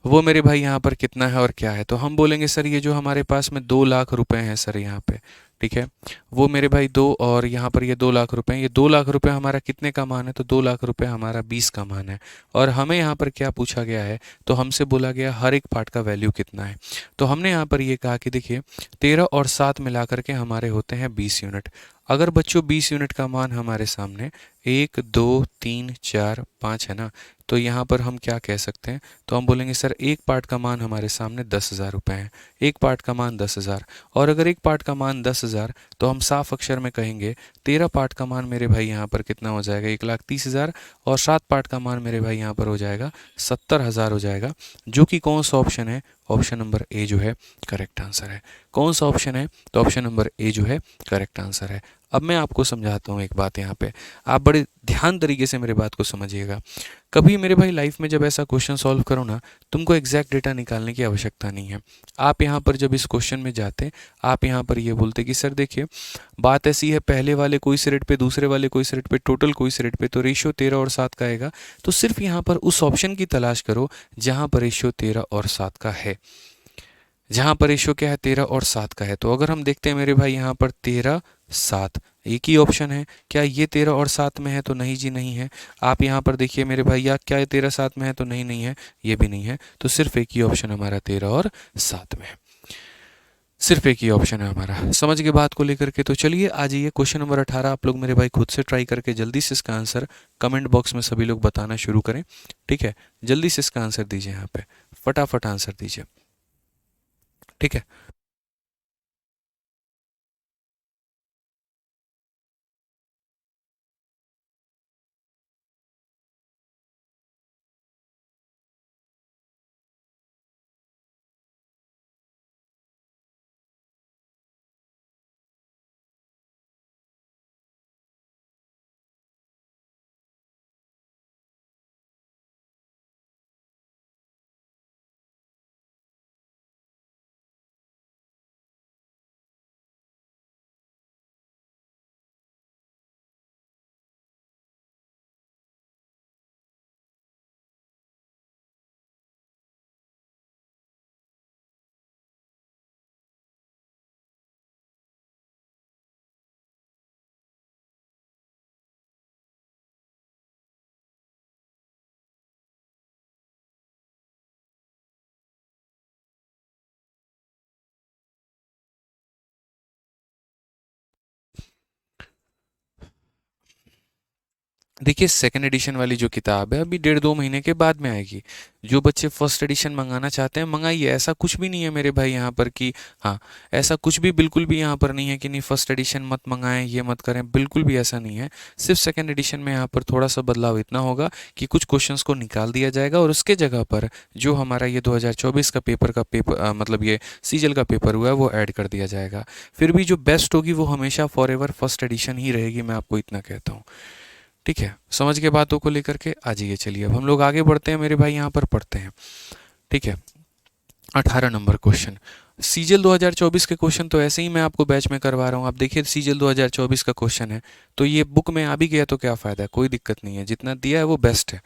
वो मेरे भाई यहाँ पर कितना है और क्या है। तो हम बोलेंगे सर ये जो हमारे पास में 2 लाख रुपए हैं सर यहाँ पे, ठीक है। वो मेरे भाई दो, और यहाँ पर ये 2 लाख रुपए हैं। ये 2 लाख रुपए हमारा कितने का मान है, तो 2 लाख रुपए हमारा 20 का मान है। और हमें यहाँ पर क्या पूछा गया है, तो हमसे बोला गया हर एक पार्ट का वैल्यू कितना है। तो हमने यहाँ पर ये कहा कि देखिए 13 और 7 मिला करके हमारे होते हैं 20 यूनिट। अगर बच्चों 20 यूनिट का मान हमारे सामने 1 2 3 4 5 है ना, तो यहाँ पर हम क्या कह सकते हैं, तो हम बोलेंगे सर एक पार्ट का मान हमारे सामने 10,000 रुपये है। एक पार्ट का मान 10,000, और अगर एक पार्ट का मान 10,000 तो हम साफ अक्षर में कहेंगे 13 पार्ट का मान मेरे भाई यहाँ पर कितना हो जाएगा, 1,30,000, और 7 पार्ट का मान मेरे भाई यहाँ पर हो जाएगा 70,000 हो जाएगा। जो कि कौन सा ऑप्शन है, ऑप्शन नंबर ए जो है करेक्ट आंसर है। कौन सा ऑप्शन है, तो ऑप्शन नंबर ए जो है करेक्ट आंसर है। अब मैं आपको समझाता हूँ एक बात यहाँ पे, आप बड़े ध्यान तरीके से मेरे बात को समझिएगा। कभी मेरे भाई लाइफ में जब ऐसा क्वेश्चन सॉल्व करो ना, तुमको एग्जैक्ट डेटा निकालने की आवश्यकता नहीं है। आप यहाँ पर जब इस क्वेश्चन में जाते, आप यहाँ पर ये बोलते कि सर देखिए बात ऐसी है, पहले वाले कोई से रेट पे, दूसरे वाले कोई से रेट पे, टोटल कोई से रेट पे, तो रेशियो 13 और 7 का आएगा। तो सिर्फ यहाँ पर उस ऑप्शन की तलाश करो जहाँ पर रेशियो 13 और 7 का है। जहाँ पर रेशियो क्या है, 13 और 7 का है। तो अगर हम देखते हैं मेरे भाई यहाँ पर 13 7 एक ही ऑप्शन है। क्या ये 13 और 7 में है, तो नहीं जी नहीं है। आप यहाँ पर देखिए मेरे भाई, या क्या ये 13 7 में है, तो नहीं नहीं है, ये भी नहीं है। तो सिर्फ एक ही ऑप्शन हमारा 13 और 7 में है। सिर्फ एक ही ऑप्शन है हमारा। समझ के बात को लेकर के, तो चलिए आ जाइए क्वेश्चन नंबर 18। आप लोग मेरे भाई खुद से ट्राई करके जल्दी से इसका आंसर कमेंट बॉक्स में सभी लोग बताना शुरू करें, ठीक है। जल्दी से इसका आंसर दीजिए, यहाँ पे फटाफट आंसर दीजिए, ठीक है। देखिए सेकंड एडिशन वाली जो किताब है अभी 1.5 2 महीने के बाद में आएगी। जो बच्चे फर्स्ट एडिशन मंगाना चाहते हैं मंगाइए। ऐसा कुछ भी नहीं है मेरे भाई यहाँ पर कि हाँ, ऐसा कुछ भी बिल्कुल भी यहाँ पर नहीं है कि नहीं फर्स्ट एडिशन मत मंगाएं, ये मत करें, बिल्कुल भी ऐसा नहीं है। सिर्फ सेकंड एडिशन में यहाँ पर थोड़ा सा बदलाव इतना होगा कि कुछ क्वेश्चंस को निकाल दिया जाएगा और उसके जगह पर जो हमारा ये 2024 का पेपर मतलब ये सीजल का पेपर हुआ है वो ऐड कर दिया जाएगा। फिर भी जो बेस्ट होगी वो हमेशा फॉर एवर फर्स्ट एडिशन ही रहेगी, मैं आपको इतना कहता हूँ, ठीक है, समझ के बातों को लेकर के आ जाइए। चलिए अब हम लोग आगे बढ़ते हैं मेरे भाई, यहाँ पर पढ़ते हैं। ठीक है, 18 नंबर क्वेश्चन। सीजल 2024 के क्वेश्चन तो ऐसे ही मैं आपको बैच में करवा रहा हूँ। आप देखिए सीजल 2024 का क्वेश्चन है, तो ये बुक में आ भी गया तो क्या फ़ायदा है, कोई दिक्कत नहीं है, जितना दिया है वो बेस्ट है।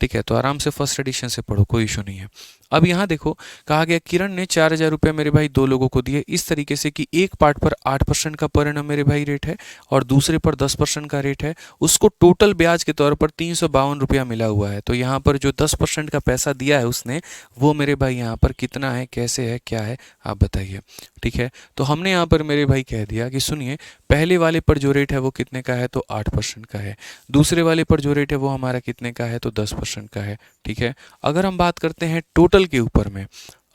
ठीक है, तो आराम से फर्स्ट एडिशन से पढ़ो, कोई इशू नहीं है। अब यहाँ देखो, कहा गया किरण ने 4,000 रुपये मेरे भाई दो लोगों को दिए इस तरीके से कि एक पार्ट पर 8% का पर एनम मेरे भाई रेट है और दूसरे पर 10% का रेट है। उसको टोटल ब्याज के तौर पर 352 रुपया मिला हुआ है। तो यहाँ पर जो 10% का पैसा दिया है उसने, वो मेरे भाई यहाँ पर कितना है, कैसे है, क्या है, आप बताइए। ठीक है, तो हमने यहाँ पर मेरे भाई कह दिया कि सुनिए, पहले वाले पर जो रेट है वो कितने का है, तो 8% का है। दूसरे वाले पर जो रेट है वो हमारा कितने का है, तो 10% का है। ठीक है, अगर हम बात करते हैं टोटल के ऊपर में,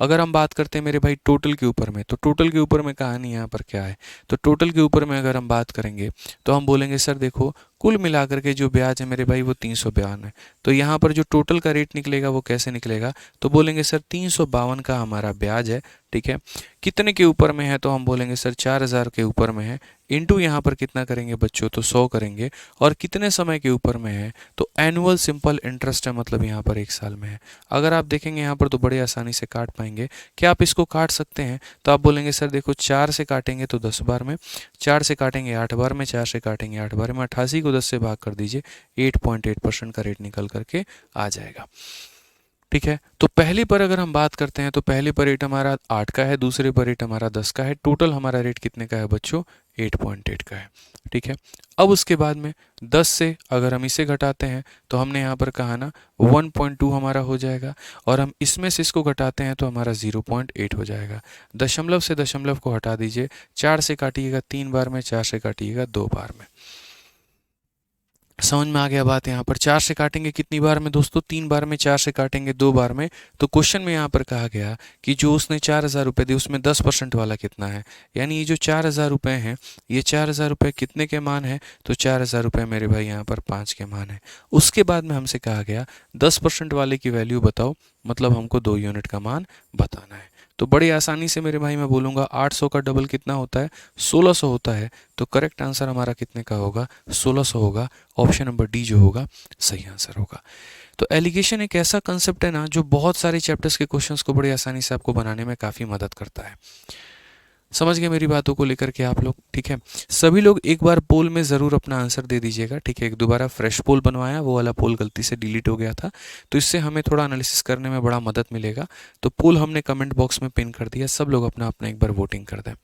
अगर हम बात करते हैं मेरे भाई टोटल के ऊपर में, तो टोटल के ऊपर में कहानी यहाँ पर क्या है, तो टोटल के ऊपर में अगर हम बात करेंगे तो हम बोलेंगे सर देखो, कुल मिलाकर के जो ब्याज है मेरे भाई वो 352 है। तो यहाँ पर जो टोटल का रेट निकलेगा वो कैसे निकलेगा, तो बोलेंगे सर 352 का हमारा ब्याज है। ठीक है, कितने के ऊपर में है, तो हम बोलेंगे सर 4,000 के ऊपर में है। इनटू यहाँ पर कितना करेंगे बच्चों, तो 100 करेंगे। और कितने समय के ऊपर में है, तो एनुअल सिंपल इंटरेस्ट है, मतलब यहाँ पर 1 साल में है। अगर आप देखेंगे यहाँ पर तो बड़े आसानी से काट पाएंगे। क्या आप इसको काट सकते हैं, तो आप बोलेंगे सर देखो 4 से काटेंगे तो 10 बार में, 4 से काटेंगे 8 बार में, 4 से काटेंगे 8 बार में, 88 को 10 से भाग कर दीजिए, 8.8% का रेट निकल करके आ जाएगा। ठीक है, तो पहले पर अगर हम बात करते हैं तो पहले पर रेट हमारा 8 का है, दूसरे पर रेट हमारा 10 का है, टोटल हमारा रेट कितने का है बच्चों, 8.8 का है। ठीक है, अब उसके बाद में 10 से अगर हम इसे घटाते हैं तो हमने यहाँ पर कहा ना 1.2 हमारा हो जाएगा, और हम इसमें से इसको घटाते हैं तो हमारा 0.8 हो जाएगा। दशमलव से दशमलव को हटा दीजिए, 4 से काटिएगा 3 बार में, 4 से काटिएगा 2 बार में। समझ में आ गया बात। यहाँ पर 4 से काटेंगे कितनी बार में दोस्तों, 3 बार में, 4 से काटेंगे 2 बार में। तो क्वेश्चन में यहाँ पर कहा गया कि जो उसने 4,000 रुपये दिए उसमें 10% वाला कितना है, यानी ये जो 4,000 रुपये हैं, ये 4,000 रुपये कितने के मान है, तो 4,000 रुपये मेरे भाई यहाँ पर 5 के मान है। उसके बाद में हमसे कहा गया 10% वाले की वैल्यू बताओ, मतलब हमको 2 यूनिट का मान बताना है। तो बड़ी आसानी से मेरे भाई मैं बोलूँगा 800 का डबल कितना होता है, 1600 होता है। तो करेक्ट आंसर हमारा कितने का होगा, 1600 होगा। ऑप्शन नंबर डी जो होगा सही आंसर होगा। तो एलिगेशन एक ऐसा कंसेप्ट है ना जो बहुत सारे चैप्टर्स के क्वेश्चंस को बड़ी आसानी से आपको बनाने में काफ़ी मदद करता है। समझ गए मेरी बातों को लेकर के आप लोग। ठीक है, सभी लोग एक बार पोल में ज़रूर अपना आंसर दे दीजिएगा। ठीक है, एक दोबारा फ्रेश पोल बनवाया, वो वाला पोल गलती से डिलीट हो गया था, तो इससे हमें थोड़ा एनालिसिस करने में बड़ा मदद मिलेगा। तो पोल हमने कमेंट बॉक्स में पिन कर दिया, सब लोग अपना अपना एक बार वोटिंग कर दें।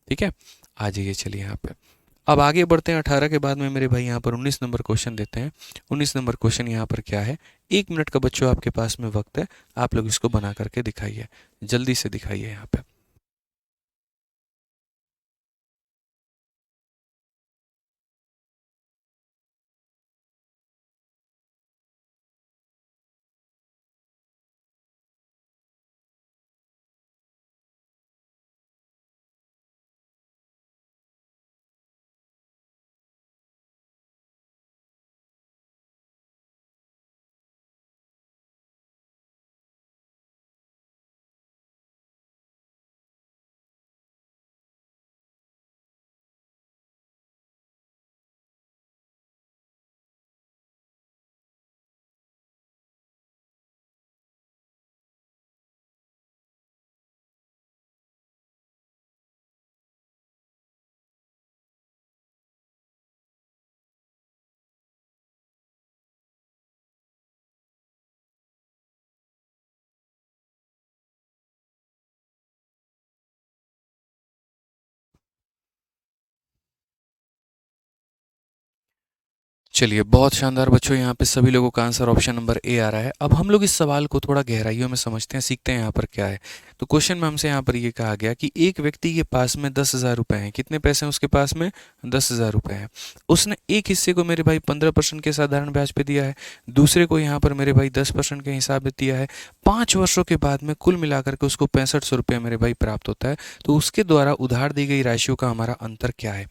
ठीक है, आ जाइए चलिए यहाँ पे। अब आगे बढ़ते हैं, 18 के बाद में मेरे भाई यहाँ पर 19 नंबर क्वेश्चन देते हैं। 19 नंबर क्वेश्चन यहाँ पर क्या है, 1 मिनट का बच्चों आपके पास में वक्त है, आप लोग इसको बना करके दिखाइए, जल्दी से दिखाइए यहाँ पे। चलिए बहुत शानदार बच्चों, यहाँ पे सभी लोगों का आंसर ऑप्शन नंबर ए आ रहा है। अब हम लोग इस सवाल को थोड़ा गहराइयों में समझते हैं, सीखते हैं यहाँ पर क्या है। तो क्वेश्चन में हमसे यहाँ पर ये कहा गया कि एक व्यक्ति के पास में 10,000 रुपये हैं। कितने पैसे हैं उसके पास में, 10,000 रुपये हैं। उसने एक हिस्से को मेरे भाई 15% के साधारण ब्याज पे दिया है, दूसरे को यहाँ पर मेरे भाई 10% के हिसाब से दिया है। 5 वर्षों के बाद में कुल मिलाकर के उसको 6500 रुपये मेरे भाई प्राप्त होता है। तो उसके द्वारा उधार दी गई राशियों का हमारा अंतर क्या है।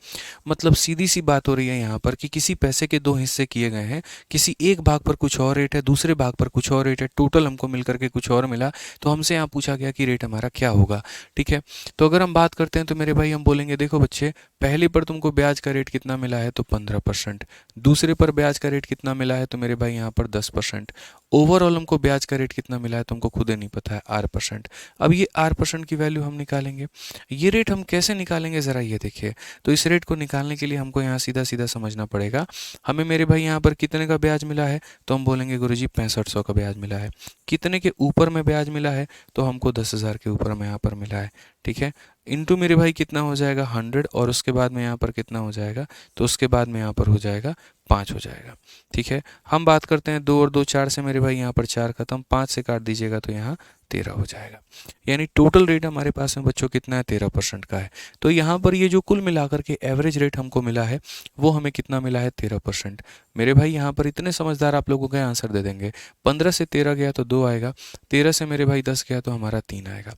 मतलब सीधी सी बात हो रही है यहाँ पर कि किसी पैसे के दो हिस्से किए गए हैं, किसी एक भाग पर कुछ और रेट है, दूसरे भाग पर कुछ और रेट है, टोटल हमको मिलकर के कुछ और मिला। तो हमसे यहाँ पूछा गया कि रेट हमारा क्या होगा। ठीक है, तो अगर हम बात करते हैं तो मेरे भाई हम बोलेंगे देखो बच्चे, पहले पर तुमको ब्याज का रेट कितना मिला है तो 15%, दूसरे पर ब्याज का रेट कितना मिला है तो मेरे भाई यहाँ पर 10%, ओवरऑल हमको ब्याज का रेट कितना मिला है तो हमको खुद ही नहीं पता है, R%। अब ये R% की वैल्यू हम निकालेंगे। ये रेट हम कैसे निकालेंगे ज़रा ये देखिए। तो इस रेट को निकालने के लिए हमको यहाँ सीधा सीधा समझना पड़ेगा। हमें मेरे भाई यहाँ पर कितने का ब्याज मिला है तो हम बोलेंगे गुरुजी 6500 का ब्याज मिला है। कितने के ऊपर में ब्याज मिला है तो हमको 10,000 के ऊपर में यहाँ पर मिला है, ठीक है। इनटू मेरे भाई कितना हो जाएगा 100, और उसके बाद में यहाँ पर कितना हो जाएगा तो उसके बाद में यहाँ पर हो जाएगा 5 हो जाएगा, ठीक है। हम बात करते हैं 2 और 2 4 से मेरे भाई यहाँ पर 4 खत्म, 5 से काट दीजिएगा तो यहाँ 13 हो जाएगा। यानी टोटल रेट हमारे पास में बच्चों कितना है 13% का है। तो यहाँ पर ये जो कुल मिलाकर के एवरेज रेट हमको मिला है वो हमें कितना मिला है 13%। मेरे भाई यहाँ पर इतने समझदार आप लोगों का आंसर दे देंगे। 15 से 13 गया तो 2 आएगा, 13 से मेरे भाई 10 गया तो हमारा 3 आएगा।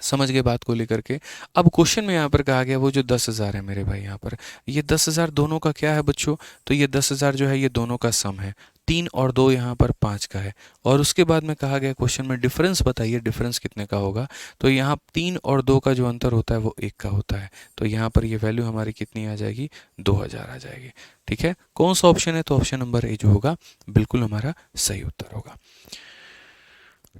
समझ गए बात को लेकर के। अब क्वेश्चन में यहाँ पर कहा गया वो जो 10,000 है मेरे भाई, यहाँ पर ये 10,000 दोनों का क्या है बच्चों, तो ये 10,000 जो है ये दोनों का सम है। 3 और 2 यहाँ पर 5 का है। और उसके बाद में कहा गया क्वेश्चन में डिफरेंस बताइए, डिफरेंस कितने का होगा। तो यहाँ 3 और 2 का जो अंतर होता है वो 1 का होता है। तो यहाँ पर ये वैल्यू हमारी कितनी आ जाएगी 2000 आ जाएगी, ठीक है। कौन सा ऑप्शन है तो ऑप्शन नंबर ए जो होगा बिल्कुल हमारा सही उत्तर होगा,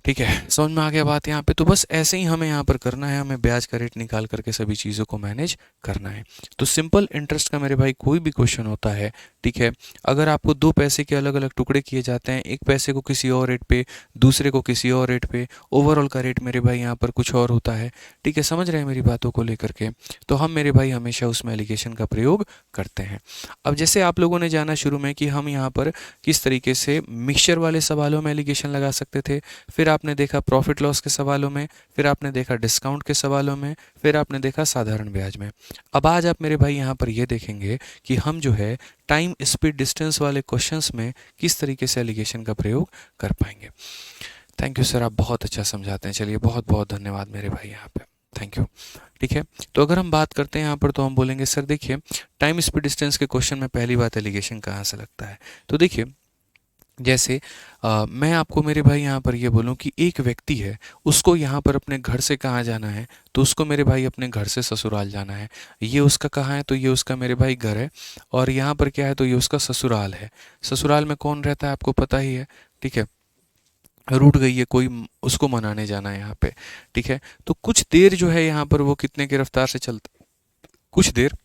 ठीक है। समझ में आ गया बात यहाँ पे। तो बस ऐसे ही हमें यहाँ पर करना है, हमें ब्याज का रेट निकाल करके सभी चीज़ों को मैनेज करना है। तो सिंपल इंटरेस्ट का मेरे भाई कोई भी क्वेश्चन होता है, ठीक है, अगर आपको 2 पैसे के अलग अलग टुकड़े किए जाते हैं, एक पैसे को किसी और रेट पे, दूसरे को किसी और रेट पे, ओवरऑल का रेट मेरे भाई यहाँ पर कुछ और होता है, ठीक है। समझ रहे हैं मेरी बातों को लेकर के। तो हम मेरे भाई हमेशा उसमें एलिगेशन का प्रयोग करते हैं। अब जैसे आप लोगों ने जाना शुरू में कि हम यहाँ पर किस तरीके से मिक्सचर वाले सवालों में एलिगेशन लगा सकते थे, फिर आपने देखा प्रॉफिट लॉस के सवालों में, फिर आपने देखा डिस्काउंट के सवालों में, फिर आपने देखा साधारण ब्याज में। अब आज आप मेरे भाई यहाँ पर ये देखेंगे कि हम जो है टाइम स्पीड डिस्टेंस वाले क्वेश्चंस में किस तरीके से एलिगेशन का प्रयोग कर पाएंगे। थैंक यू सर, आप बहुत अच्छा समझाते हैं। चलिए बहुत बहुत धन्यवाद मेरे भाई यहाँ पे, थैंक यू, ठीक है। तो अगर हम बात करते हैं यहाँ पर तो हम बोलेंगे सर देखिए टाइम स्पीड डिस्टेंस के क्वेश्चन में पहली बात एलिगेशन कहाँ से लगता है। तो देखिए जैसे मैं आपको मेरे भाई यहाँ पर ये बोलूँ कि एक व्यक्ति है, उसको यहाँ पर अपने घर से कहाँ जाना है तो उसको मेरे भाई अपने घर से ससुराल जाना है। ये उसका कहाँ है तो ये उसका मेरे भाई घर है, और यहाँ पर क्या है तो ये उसका ससुराल है। ससुराल में कौन रहता है आपको पता ही है, ठीक है। रूठ गई है कोई, उसको मनाने जाना है यहाँ पे, ठीक है। तो कुछ देर जो है यहाँ पर वो कितने की रफ्तार से चलता, कुछ देर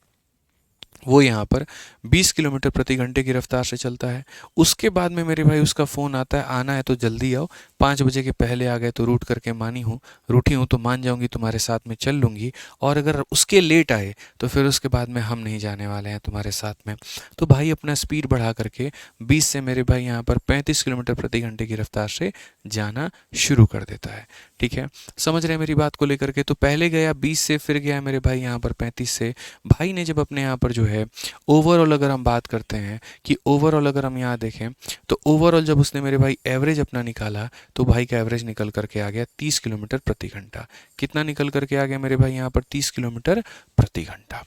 वो यहाँ पर 20 किलोमीटर प्रति घंटे की रफ्तार से चलता है। उसके बाद में मेरे भाई उसका फ़ोन आता है, आना है तो जल्दी आओ, 5 बजे के पहले आ गए तो रूट करके मानी हूँ, रूठी हूँ तो मान जाऊँगी, तुम्हारे साथ में चल लूँगी, और अगर उसके लेट आए तो फिर उसके बाद में हम नहीं जाने वाले हैं तुम्हारे साथ में। तो भाई अपना स्पीड बढ़ा करके 20 से मेरे भाई यहाँ पर 35 किलोमीटर प्रति घंटे की रफ्तार से जाना शुरू कर देता है, ठीक है। समझ रहे हैं मेरी बात को लेकर के। तो पहले गया 20 से, फिर गया मेरे भाई यहाँ पर 35 से। भाई ने जब अपने यहाँ पर जो है ओवरऑल अगर हम बात करते हैं कि ओवरऑल अगर हम यहाँ देखें तो ओवरऑल जब उसने मेरे भाई एवरेज अपना निकाला तो भाई का एवरेज निकल करके आ गया 30 किलोमीटर प्रति घंटा। कितना निकल करके आ गया मेरे भाई यहाँ पर 30 किलोमीटर प्रति घंटा।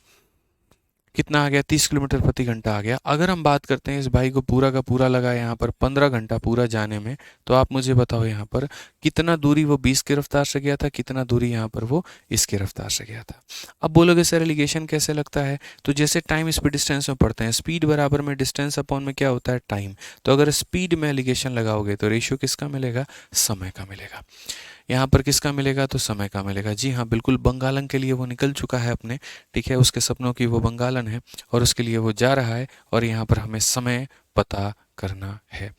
कितना आ गया 30 किलोमीटर प्रति घंटा आ गया। अगर हम बात करते हैं इस भाई को पूरा का पूरा लगा यहाँ पर 15 घंटा पूरा जाने में, तो आप मुझे बताओ यहाँ पर कितना दूरी वो 20 की रफ्तार से गया था, कितना दूरी यहाँ पर वो इसकी रफ्तार से गया था। अब बोलोगे सर एलिगेशन कैसे लगता है, तो जैसे टाइम स्पीड डिस्टेंस में पढ़ते हैं, स्पीड बराबर में डिस्टेंस अपॉन में क्या होता है टाइम। तो अगर स्पीड में एलिगेशन लगाओगे तो रेशियो किसका मिलेगा, समय का मिलेगा। यहाँ पर किसका मिलेगा तो समय का मिलेगा। जी हाँ बिल्कुल, बंगालन के लिए वो निकल चुका है अपने, ठीक है, उसके सपनों की वो बंगालन है और उसके लिए वो जा रहा है, और यहाँ पर हमें समय पता करना है।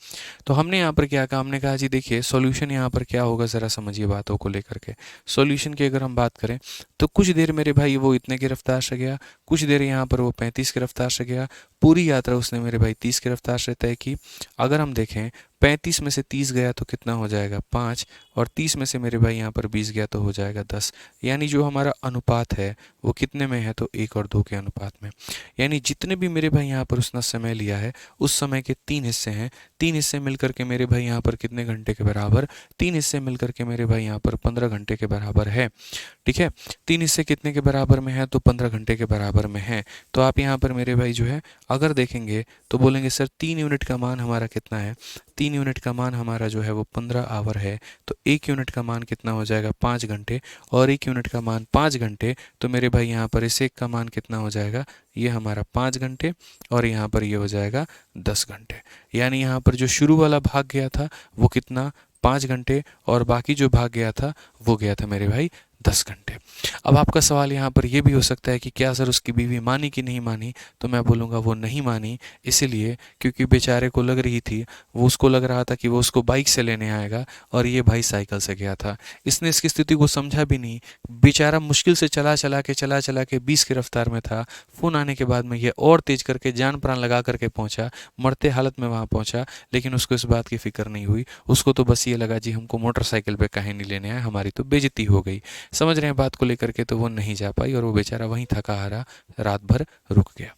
तो हमने यहाँ पर क्या कहा, हमने कहा जी देखिए सॉल्यूशन यहाँ पर क्या होगा, ज़रा समझिए बातों को लेकर के। सॉल्यूशन की अगर हम बात करें तो कुछ देर मेरे भाई वो इतने की रफ्तार से गया, कुछ देर यहाँ पर वो 35 की रफ्तार से गया, पूरी यात्रा उसने मेरे भाई 30 की रफ्तार से तय की। अगर हम देखें 35 में से 30 गया तो कितना हो जाएगा 5, और 30 में से मेरे भाई यहाँ पर 20 गया तो हो जाएगा 10। यानी जो हमारा अनुपात है वो कितने में है तो 1 और 2 के अनुपात में। यानी जितने भी मेरे भाई यहाँ पर उसने समय लिया है उस समय के 3 हिस्से हैं, 3 हिस्से मिलकर के मेरे भाई यहाँ पर कितने घंटे के बराबर, 3 हिस्से मिलकर के मेरे भाई यहाँ पर 15 घंटे के बराबर है। ठीक है, 3 हिस्से कितने के बराबर में है, तो 15 घंटे के बराबर में है। तो आप यहाँ पर मेरे भाई जो है अगर देखेंगे तो बोलेंगे सर 3 यूनिट का मान हमारा कितना है, 3 यूनिट का मान हमारा जो है वो 15 आवर है, तो 1 यूनिट का मान कितना हो जाएगा, 5 घंटे, और 1 यूनिट का मान 5 घंटे, तो मेरे भाई यहाँ पर इस एक का मान कितना हो जाएगा, ये हमारा 5 घंटे, और यहाँ पर ये हो जाएगा 10 घंटे। यानी यहाँ पर जो शुरू वाला भाग गया था वो कितना, 5 घंटे, और बाकी जो भाग गया था वो गया था मेरे भाई 10 घंटे। अब आपका सवाल यहाँ पर यह भी हो सकता है कि क्या सर उसकी बीवी मानी कि नहीं मानी, तो मैं बोलूँगा वो नहीं मानी, इसीलिए क्योंकि बेचारे को लग रही थी, वो उसको लग रहा था कि वो उसको बाइक से लेने आएगा और ये भाई साइकिल से गया था। इसने इसकी स्थिति को समझा भी नहीं, बेचारा मुश्किल से चला चला के 20 की रफ्तार में था। फ़ोन आने के बाद में ये और तेज करके जान प्राण लगा करके पहुंचा, मरते हालत में वहां पहुंचा, लेकिन उसको इस बात की फिक्र नहीं हुई। उसको तो बस ये लगा जी हमको मोटरसाइकिल पे काहे नहीं लेने आए, हमारी तो बेइज्जती हो गई। समझ रहे हैं बात को लेकर के, तो वो नहीं जा पाई और वो बेचारा वहीं थका हारा रात भर रुक गया।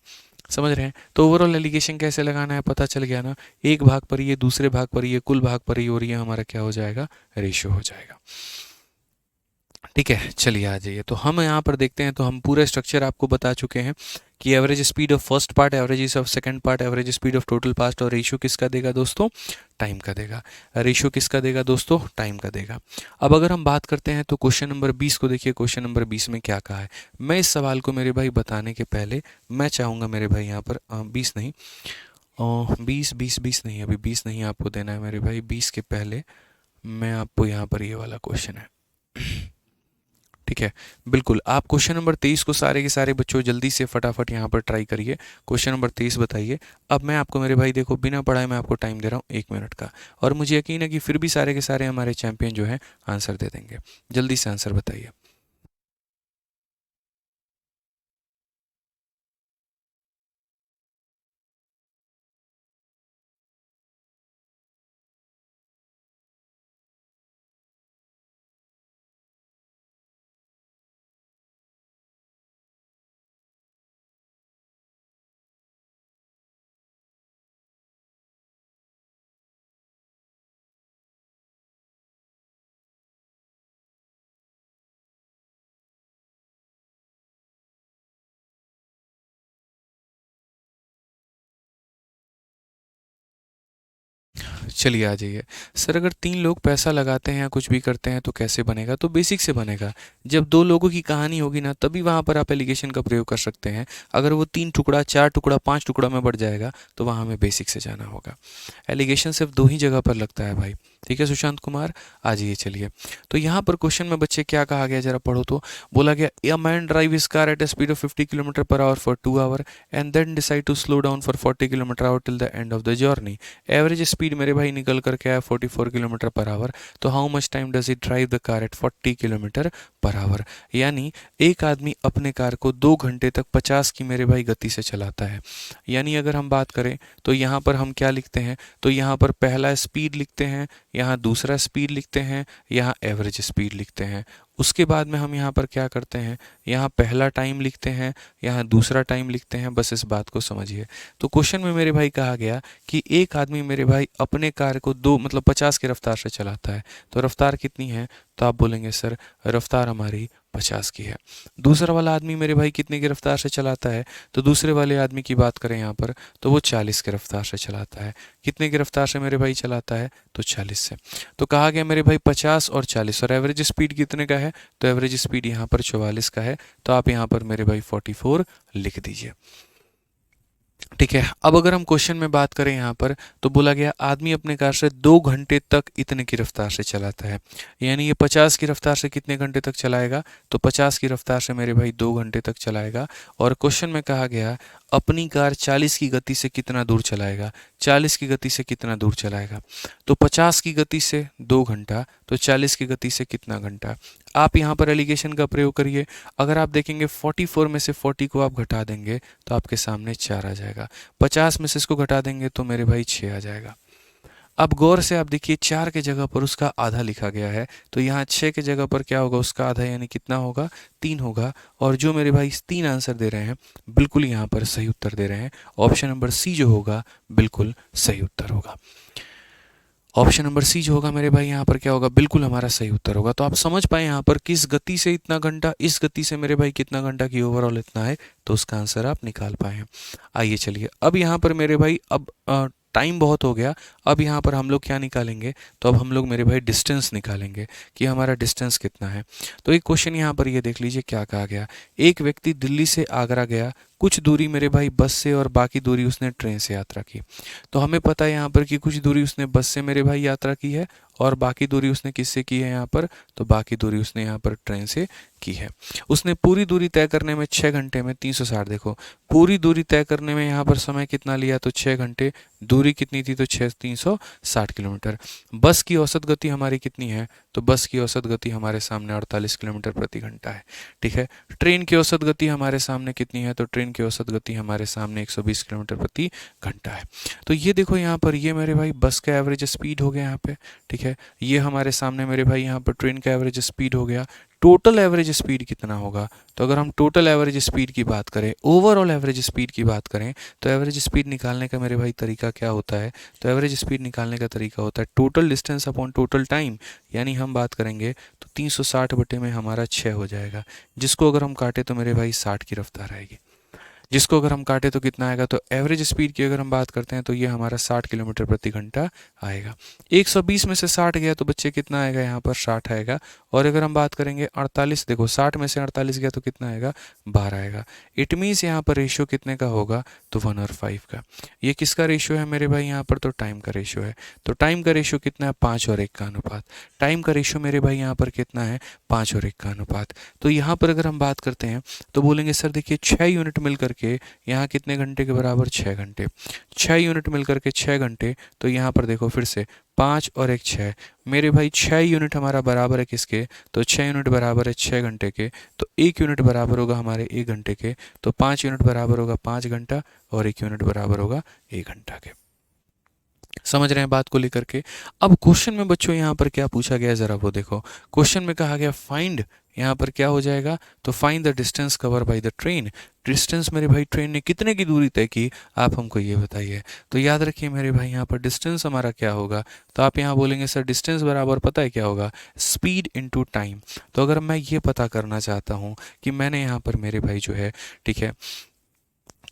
समझ रहे हैं, तो ओवरऑल एलिगेशन कैसे लगाना है पता चल गया ना, एक भाग पर ये, दूसरे भाग पर ये, कुल भाग पर ये, और ये हमारा क्या हो जाएगा, रेशियो हो जाएगा। ठीक है, चलिए आ जाइए, तो हम यहाँ पर देखते हैं, तो हम पूरा स्ट्रक्चर आपको बता चुके हैं कि average speed of first part, average of second part, average speed of total past, और रेशियो किसका देगा दोस्तों, टाइम का देगा। रेशियो किसका देगा दोस्तों, टाइम का देगा। अब अगर हम बात करते हैं तो क्वेश्चन नंबर 20 को देखिए, क्वेश्चन नंबर 20 में क्या कहा है। मैं इस सवाल को मेरे भाई बताने के पहले मैं चाहूँगा मेरे भाई यहाँ पर 20 नहीं, 20 नहीं, अभी 20 नहीं आपको देना है मेरे भाई, 20 के पहले मैं आपको यहाँ पर ये वाला क्वेश्चन है। ठीक है, बिल्कुल, आप क्वेश्चन नंबर 23 को सारे के सारे बच्चों जल्दी से फटाफट यहाँ पर ट्राई करिए। क्वेश्चन नंबर 23 बताइए। अब मैं आपको मेरे भाई देखो बिना पढ़ाए मैं आपको टाइम दे रहा हूँ 1 मिनट का, और मुझे यकीन है कि फिर भी सारे के सारे हमारे चैंपियन जो है आंसर दे देंगे। जल्दी से आंसर बताइए। चलिए आ जाइए। सर अगर 3 लोग पैसा लगाते हैं या कुछ भी करते हैं तो कैसे बनेगा, तो बेसिक से बनेगा। जब 2 लोगों की कहानी होगी ना तभी वहाँ पर आप एलिगेशन का प्रयोग कर सकते हैं। अगर वो 3 टुकड़ा, 4 टुकड़ा, 5 टुकड़ा में बढ़ जाएगा तो वहाँ हमें बेसिक से जाना होगा। एलिगेशन सिर्फ 2 ही जगह पर लगता है भाई। ठीक है सुशांत कुमार, आ जाइए। चलिए, तो यहाँ पर क्वेश्चन में बच्चे क्या कहा गया जरा पढ़ो तो। बोला गया a man drive his car at a speed of 50 kilometre per hour for 2 hour and then decide to slow down for 40 kilometre hour till the end of the journey. Average speed मेरे भाई निकल कर के आया 44 kilometre per our, तो how much time does it drive the car eight 40 kilometre per our. यानी एक आदमी अपने कार को 2 घंटे तक 50 की मेरे भाई गति से चलाता है। यानी अगर हम बात करें तो यहाँ पर हम क्या लिखते हैं, तो यहाँ पर पहला स्पीड लिखते हैं, यहाँ दूसरा स्पीड लिखते हैं, यहाँ एवरेज स्पीड लिखते हैं। उसके बाद में हम यहाँ पर क्या करते हैं, यहाँ पहला टाइम लिखते हैं, यहाँ दूसरा टाइम लिखते हैं। बस इस बात को समझिए। तो क्वेश्चन में मेरे भाई कहा गया कि एक आदमी मेरे भाई अपने कार को 50 की रफ्तार से चलाता है, तो रफ्तार कितनी है, तो आप बोलेंगे सर रफ्तार हमारी 50 की है। दूसरा वाला आदमी मेरे भाई कितने की रफ्तार से चलाता है, तो दूसरे वाले आदमी की बात करें यहाँ पर तो वो 40 की रफ्तार से चलाता है। कितने की रफ्तार से मेरे भाई चलाता है, तो 40 से। तो कहा गया मेरे भाई 50 और 40, और एवरेज स्पीड कितने का है, तो एवरेज स्पीड यहाँ पर 44 का है। तो आप यहाँ पर मेरे भाई 44 लिख दीजिए। ठीक है, अब अगर हम क्वेश्चन में बात करें यहाँ पर, तो बोला गया आदमी अपने कार से 2 घंटे तक इतने की रफ्तार से चलाता है। यानी ये 50 की रफ्तार से कितने घंटे तक चलाएगा, तो 50 की रफ्तार से मेरे भाई 2 घंटे तक चलाएगा। और क्वेश्चन में कहा गया अपनी कार 40 की गति से कितना दूर चलाएगा, 40 की गति से कितना दूर चलाएगा, तो 50 की गति से 2 घंटा, तो 40 की गति से कितना घंटा। आप यहाँ पर एलिगेशन का प्रयोग करिए। अगर आप देखेंगे 44 में से 40 को आप घटा देंगे तो आपके सामने 4 आ जाएगा। 50 में से इसको घटा देंगे तो मेरे भाई 6 आ जाएगा। अब गौर से आप देखिए 4 के जगह पर उसका आधा लिखा गया है, तो यहाँ 6 के जगह पर क्या होगा, उसका आधा यानी कितना होगा, 3 होगा। और जो मेरे भाई 3 आंसर दे रहे हैं बिल्कुल यहाँ पर सही उत्तर दे रहे हैं। ऑप्शन नंबर सी जो होगा बिल्कुल सही उत्तर होगा। ऑप्शन नंबर सी जो होगा मेरे भाई यहाँ पर क्या होगा, बिल्कुल हमारा सही उत्तर होगा। तो आप समझ पाए यहाँ पर किस गति से इतना घंटा, इस गति से मेरे भाई कितना घंटा की ओवरऑल इतना है, तो उसका आंसर आप निकाल पाए हैं। आइए चलिए अब यहाँ पर मेरे भाई अब टाइम बहुत हो गया। अब यहाँ पर हम लोग क्या निकालेंगे, तो अब हम लोग मेरे भाई डिस्टेंस निकालेंगे कि हमारा डिस्टेंस कितना है। तो एक क्वेश्चन यहाँ पर ये देख लीजिए क्या कहा गया। एक व्यक्ति दिल्ली से आगरा गया, कुछ दूरी मेरे भाई बस से और बाकी दूरी उसने ट्रेन से यात्रा की। तो हमें पता है यहाँ पर कि कुछ दूरी उसने बस से मेरे भाई यात्रा की है और बाकी दूरी उसने किससे की है यहाँ पर, तो बाकी दूरी उसने यहाँ पर ट्रेन से की है। उसने पूरी दूरी तय करने में 6 घंटे में 360, देखो पूरी दूरी तय करने में यहाँ पर समय कितना लिया, तो 6 घंटे। दूरी कितनी थी, तो 360 किलोमीटर। बस की औसत गति हमारी कितनी है, तो बस की औसत गति हमारे सामने 48 किलोमीटर प्रति घंटा है। ठीक है। ट्रेन की औसत गति हमारे सामने कितनी है, तो ट्रेन की औसत गति हमारे सामने 120 किलोमीटर प्रति घंटा है। तो ये देखो यहाँ पर ये मेरे भाई बस का एवरेज स्पीड हो गया यहाँ पे। ठीक है। ये हमारे सामने मेरे भाई यहाँ पर ट्रेन का एवरेज स्पीड हो गया। टोटल एवरेज स्पीड कितना होगा, तो अगर हम टोटल एवरेज स्पीड की बात करें, ओवरऑल एवरेज स्पीड की बात करें, तो एवरेज स्पीड निकालने का मेरे भाई तरीका क्या होता है, तो एवरेज स्पीड निकालने का तरीका होता है total distance upon total time. यानी हम बात करेंगे तो 360 बटे में हमारा 6 हो जाएगा, जिसको अगर हम काटे तो मेरे भाई 60 की रफ्तार आएगी। जिसको अगर हम काटे तो कितना आएगा, तो एवरेज स्पीड की अगर हम बात करते हैं तो ये हमारा 60 किलोमीटर प्रति घंटा आएगा। 120 में से 60 गया तो बच्चे कितना आएगा, यहाँ पर 60 आएगा। और अगर हम बात करेंगे 48, देखो 60 में से 48 गया तो कितना आएगा, 12 आएगा। इट मीन्स यहाँ पर रेशियो कितने का होगा, तो 1 और 5 का। ये किसका रेशियो है मेरे भाई यहाँ पर, तो टाइम का रेशियो है। तो टाइम का रेशियो कितना है, 5 और 1 का अनुपात। टाइम का रेशियो मेरे भाई यहाँ पर कितना है, 5 और 1 का अनुपात। तो यहाँ पर अगर हम बात करते हैं तो बोलेंगे सर देखिए 6 यूनिट मिल करके यहाँ कितने घंटे के बराबर, 6 घंटे। 6 यूनिट मिल करके 6 घंटे, तो यहाँ पर देखो फिर से 5 और 1 6, मेरे भाई 6 यूनिट हमारा बराबर है किसके, तो 6 यूनिट बराबर है 6 घंटे के। तो 1 यूनिट बराबर होगा हमारे 1 घंटे के, तो 5 यूनिट बराबर होगा 5 घंटा और 1 यूनिट बराबर होगा 1 घंटा के। समझ रहे हैं बात को लेकर के। अब क्वेश्चन में बच्चों यहाँ पर क्या पूछा गया है, जरा वो देखो। क्वेश्चन में कहा गया फाइंड, यहाँ पर क्या हो जाएगा, तो find the distance cover by the train. Distance मेरे भाई ट्रेन ने कितने की दूरी तय की, आप हमको ये बताइए। तो याद रखिए मेरे भाई यहाँ पर डिस्टेंस हमारा क्या होगा, तो आप यहाँ बोलेंगे सर डिस्टेंस बराबर पता है क्या होगा, स्पीड इनटू टाइम। तो अगर मैं ये पता करना चाहता हूँ कि मैंने यहाँ पर मेरे भाई जो है, ठीक है,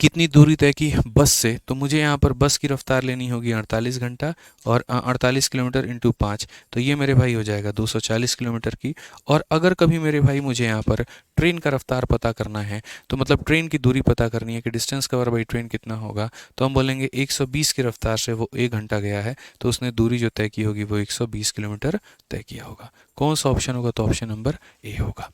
कितनी दूरी तय की बस से, तो मुझे यहाँ पर बस की रफ्तार लेनी होगी 48 घंटा और 48 किलोमीटर इंटू 5, तो ये मेरे भाई हो जाएगा 240 किलोमीटर की। और अगर कभी मेरे भाई मुझे यहाँ पर ट्रेन का रफ्तार पता करना है, तो मतलब ट्रेन की दूरी पता करनी है कि डिस्टेंस कवर बाई ट्रेन कितना होगा, तो हम बोलेंगे 120 की रफ्तार से वो 1 घंटा गया है, तो उसने दूरी जो तय की होगी वो 120 किलोमीटर तय किया होगा। कौन सा ऑप्शन होगा, तो ऑप्शन नंबर ए होगा।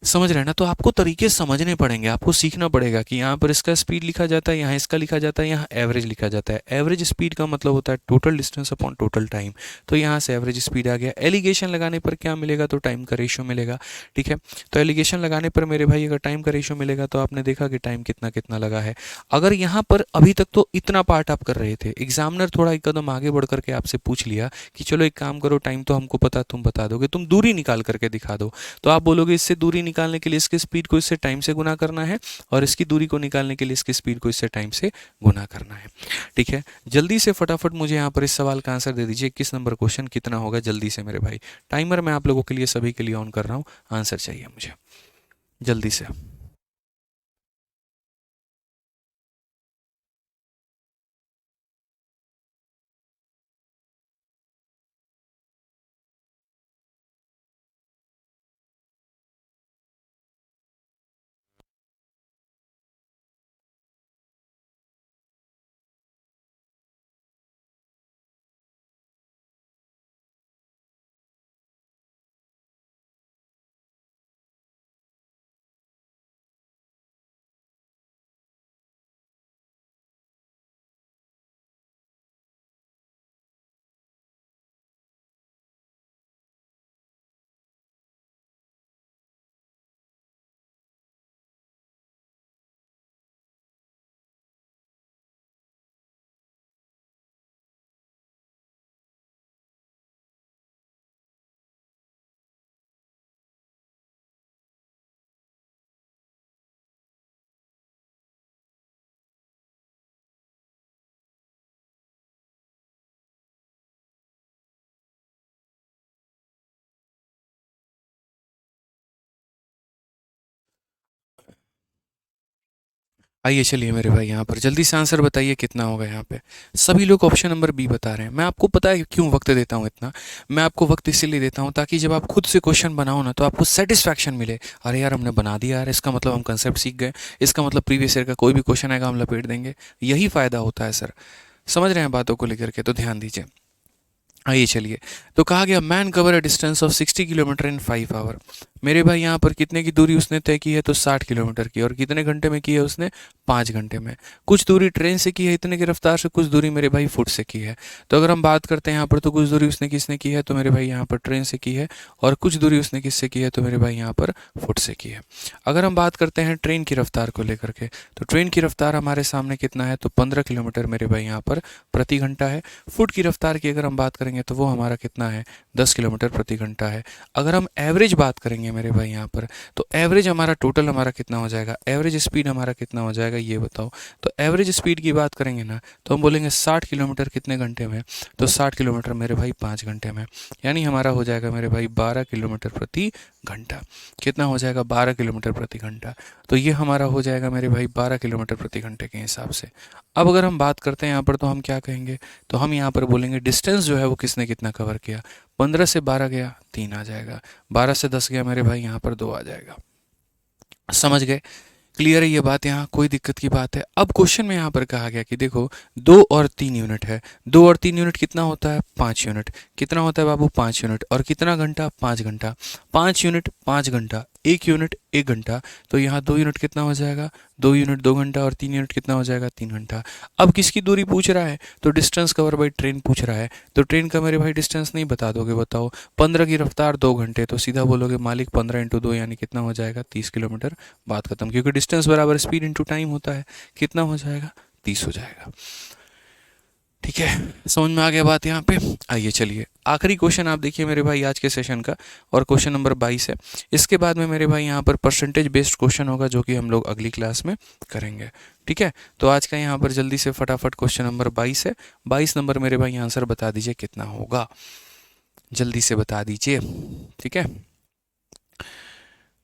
समझ रहे हैं ना। तो आपको तरीके समझने पड़ेंगे, आपको सीखना पड़ेगा कि यहाँ पर इसका स्पीड लिखा जाता है, यहाँ इसका लिखा जाता है, यहाँ एवरेज लिखा जाता है। एवरेज स्पीड का मतलब होता है total distance upon total time. तो यहाँ से एवरेज स्पीड आ गया। एलिगेशन लगाने पर क्या मिलेगा, तो टाइम का रेशियो मिलेगा। ठीक है। तो एलिगेशन लगाने पर मेरे भाई अगर टाइम का रेशियो मिलेगा तो आपने देखा कि टाइम कितना कितना लगा है। अगर यहाँ पर अभी तक तो इतना पार्ट आप कर रहे थे, एग्जामिनर थोड़ा एक कदम आगे बढ़ करके आपसे पूछ लिया कि चलो एक काम करो, टाइम तो हमको पता, तुम बता दोगे, तुम दूरी निकाल करके दिखा दो। तो आप बोलोगे इससे दूरी निकालने के लिए इसकी स्पीड को इससे टाइम से गुना करना है, और इसकी दूरी को निकालने के लिए इसकी स्पीड को इससे टाइम से गुना करना है। ठीक है। जल्दी से फटाफट मुझे यहाँ पर इस सवाल का आंसर दे दीजिए, 21 नंबर क्वेश्चन कितना होगा, जल्दी से मेरे भाई। टाइमर मैं आप लोगों के लिए सभी के लिए ऑन कर रहा हूँ, आंसर चाहिए मुझे जल्दी से। आइए चलिए मेरे भाई यहाँ पर जल्दी से आंसर बताइए कितना होगा यहाँ पे। सभी लोग ऑप्शन नंबर बी बता रहे हैं। मैं आपको पता है क्यों वक्त देता हूँ इतना। मैं आपको वक्त इसीलिए देता हूँ ताकि जब आप खुद से क्वेश्चन बनाओ ना तो आपको सेटिस्फैक्शन मिले। अरे यार हमने बना दिया यार, इसका मतलब हम कंसेप्ट सीख गए, इसका मतलब प्रीवियस ईयर का कोई भी क्वेश्चन आएगा हम लपेट देंगे। यही फ़ायदा होता है सर। समझ रहे हैं बातों को लेकर के, तो ध्यान दीजिए। आइए चलिए। तो कहा गया man cover a distance of 60 kilometre in 5 hour. मेरे भाई यहाँ पर कितने की दूरी उसने तय की है, तो 60 किलोमीटर की। और कितने घंटे में की है उसने, 5 घंटे में। कुछ दूरी ट्रेन से की है इतने की रफ्तार से, कुछ दूरी मेरे भाई फुट से की है। तो अगर हम बात करते हैं यहाँ पर, तो कुछ दूरी उसने किसने की है, तो मेरे भाई यहाँ पर ट्रेन से की है। और कुछ दूरी उसने किससे की है, तो मेरे भाई यहाँ पर फुट से की है। अगर हम बात करते हैं ट्रेन की रफ्तार को लेकर के, तो ट्रेन की रफ्तार हमारे सामने कितना है, तो 15 किलोमीटर मेरे भाई यहाँ पर प्रति घंटा है। फुट की रफ्तार की अगर हम बात करेंगे तो वो हमारा कितना है, 10 किलोमीटर प्रति घंटा है। अगर हम एवरेज बात करेंगे मेरे भाई यहाँ पर, तो एवरेज हमारा टोटल हमारा कितना हो जाएगा, एवरेज स्पीड हमारा कितना हो जाएगा ये बताओ। तो एवरेज स्पीड की बात करेंगे ना, तो हम बोलेंगे 60 किलोमीटर कितने घंटे में, तो 60 किलोमीटर मेरे भाई 5 घंटे में। यानी हमारा हो जाएगा मेरे भाई 12 किलोमीटर प्रति घंटा। कितना हो जाएगा, 12 किलोमीटर प्रति घंटा। तो ये हमारा हो जाएगा मेरे भाई 12 किलोमीटर प्रति घंटे के हिसाब से। अब अगर हम बात करते हैं यहाँ पर, तो हम क्या कहेंगे, तो हम यहाँ पर बोलेंगे डिस्टेंस जो है वो किसने कितना कवर किया। 15 से 12 गया 3 आ जाएगा, 12 से 10 गया मेरे भाई यहाँ पर 2 आ जाएगा। समझ गए, क्लियर है ये बात, यहाँ कोई दिक्कत की बात है। अब क्वेश्चन में यहाँ पर कहा गया कि देखो 2 और 3 यूनिट है। 2 और 3 यूनिट कितना होता है, 5 यूनिट। कितना होता है बाबू, 5 यूनिट। और कितना घंटा, 5 घंटा। 5 यूनिट 5 घंटा, 1 यूनिट 1 घंटा। तो यहाँ 2 यूनिट कितना हो जाएगा, 2 यूनिट 2 घंटा। और 3 यूनिट कितना हो जाएगा, 3 घंटा। अब किसकी दूरी पूछ रहा है, तो डिस्टेंस कवर बाई ट्रेन पूछ रहा है। तो ट्रेन का मेरे भाई डिस्टेंस नहीं बता दोगे, बताओ। 15 की रफ्तार 2 घंटे, तो सीधा बोलोगे मालिक 15 × 2 यानी कितना हो जाएगा, 30 किलोमीटर। बात खत्म, क्योंकि डिस्टेंस बराबर स्पीड इंटू टाइम होता है। कितना हो जाएगा, 30 हो जाएगा। ठीक है, समझ में आ गया बात यहाँ पे। आइए चलिए आखिरी क्वेश्चन आप देखिए मेरे भाई आज के सेशन का, और क्वेश्चन नंबर 22 है। इसके बाद में मेरे भाई यहाँ पर परसेंटेज बेस्ड क्वेश्चन होगा, जो कि हम लोग अगली क्लास में करेंगे। ठीक है, तो आज का यहाँ पर जल्दी से फटाफट क्वेश्चन नंबर 22 है। 22 नंबर मेरे भाई आंसर बता दीजिए कितना होगा, जल्दी से बता दीजिए। ठीक है,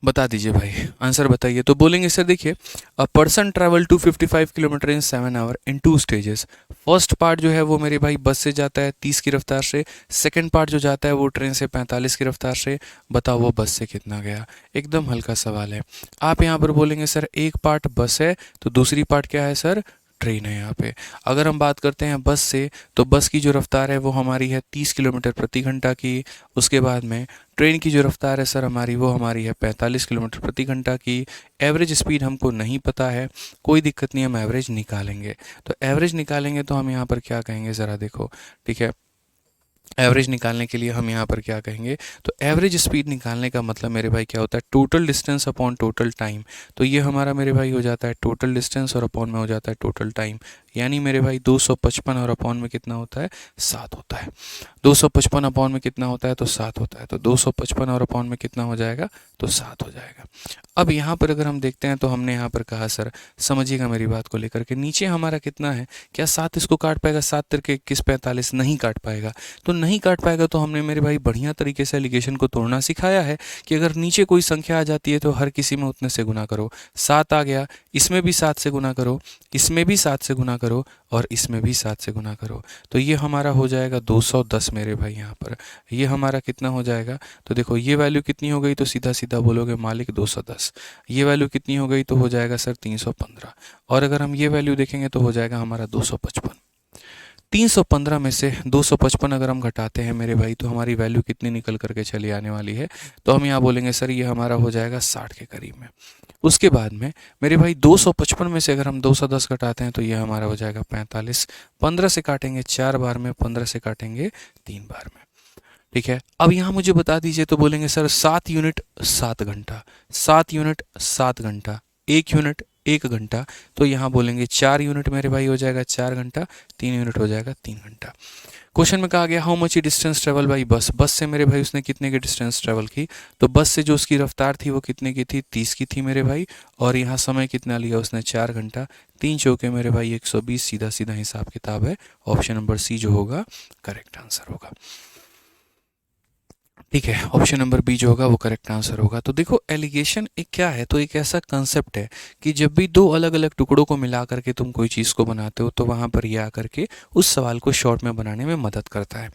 बता दीजिए भाई, आंसर बताइए। तो बोलेंगे सर देखिए, a person travel 255 kilometre in 7 hour in 2 stages. First part जो है वो मेरे भाई बस से जाता है 30 की रफ्तार से। सेकंड पार्ट जो जाता है वो ट्रेन से 45 की रफ्तार से। बताओ वो बस से कितना गया। एकदम हल्का सवाल है। आप यहाँ पर बोलेंगे सर एक पार्ट बस है, तो दूसरी पार्ट क्या है सर, ट्रेन है यहाँ पे। अगर हम बात करते हैं बस से, तो बस की जो रफ्तार है वो हमारी है 30 किलोमीटर प्रति घंटा की। उसके बाद में ट्रेन की जो रफ्तार है सर हमारी, वो हमारी है 45 किलोमीटर प्रति घंटा की। एवरेज स्पीड हमको नहीं पता है, कोई दिक्कत नहीं, हम एवरेज निकालेंगे। तो एवरेज निकालेंगे तो हम यहाँ पर क्या कहेंगे ज़रा देखो। ठीक है, एवरेज निकालने के लिए हम यहाँ पर क्या कहेंगे, तो एवरेज स्पीड निकालने का मतलब मेरे भाई क्या होता है, total distance upon total time. तो ये हमारा मेरे भाई हो जाता है टोटल डिस्टेंस, और अपॉन में हो जाता है टोटल टाइम। यानी मेरे भाई 255 और अपॉन में कितना होता है, 7 होता है। 255 अपॉन में कितना होता है, तो 7 होता है। तो 255 और अपॉन में कितना हो जाएगा, तो 7 हो जाएगा। अब यहाँ पर अगर हम देखते हैं, तो हमने यहाँ पर कहा सर, समझिएगा मेरी बात को लेकर के, नीचे हमारा कितना है, क्या 7 इसको काट पाएगा, 7 तिरके 21 45, नहीं काट पाएगा। तो नहीं काट पाएगा, तो हमने मेरे भाई बढ़िया तरीके से एलिगेशन को तोड़ना सिखाया है कि अगर नीचे कोई संख्या आ जाती है तो हर किसी में उतने से गुना करो। 7 आ गया, इसमें भी 7 से गुना करो, इसमें भी 7 से गुना करो, और इसमें भी 7 से गुना करो। तो ये हमारा हो जाएगा 210 मेरे भाई यहाँ पर। ये हमारा कितना हो जाएगा, तो देखो ये वैल्यू कितनी हो गई, तो सीधा सीधा बोलोगे मालिक 210। ये वैल्यू कितनी हो गई, तो हो जाएगा सर 315। और अगर हम ये वैल्यू देखेंगे तो हो जाएगा हमारा 255। 315 में से 255 अगर हम घटाते हैं मेरे भाई, तो हमारी वैल्यू कितनी निकल करके चली आने वाली है, तो हम यहाँ बोलेंगे सर ये हमारा हो जाएगा 60 के करीब में। उसके बाद में मेरे भाई 255 में से अगर हम 210 घटाते हैं, तो ये हमारा हो जाएगा 45। 15 से काटेंगे 4 बार में, 15 से काटेंगे 3 बार में। ठीक है, अब यहाँ मुझे बता दीजिए, तो बोलेंगे सर 7 यूनिट 7 घंटा, 7 यूनिट 7 घंटा, 1 यूनिट 1 घंटा। तो यहाँ बोलेंगे 4 यूनिट मेरे भाई हो जाएगा 4 घंटा, 3 यूनिट हो जाएगा 3 घंटा। क्वेश्चन में कहा गया how much distance travel by bus. बस से मेरे भाई उसने कितने की डिस्टेंस ट्रेवल की, तो बस से जो उसकी रफ्तार थी वो कितने की थी, 30 की थी मेरे भाई। और यहाँ समय कितना लिया उसने, 4 घंटा। 3 चौके मेरे भाई 120, सीधा सीधा हिसाब किताब है। ऑप्शन नंबर सी जो होगा करेक्ट आंसर होगा। ठीक है, ऑप्शन नंबर बी जो होगा वो करेक्ट आंसर होगा। तो देखो एलिगेशन एक क्या है, तो एक ऐसा कंसेप्ट है कि जब भी दो अलग अलग टुकड़ों को मिला करके तुम कोई चीज़ को बनाते हो तो वहाँ पर ये आकर के उस सवाल को शॉर्ट में बनाने में मदद करता है।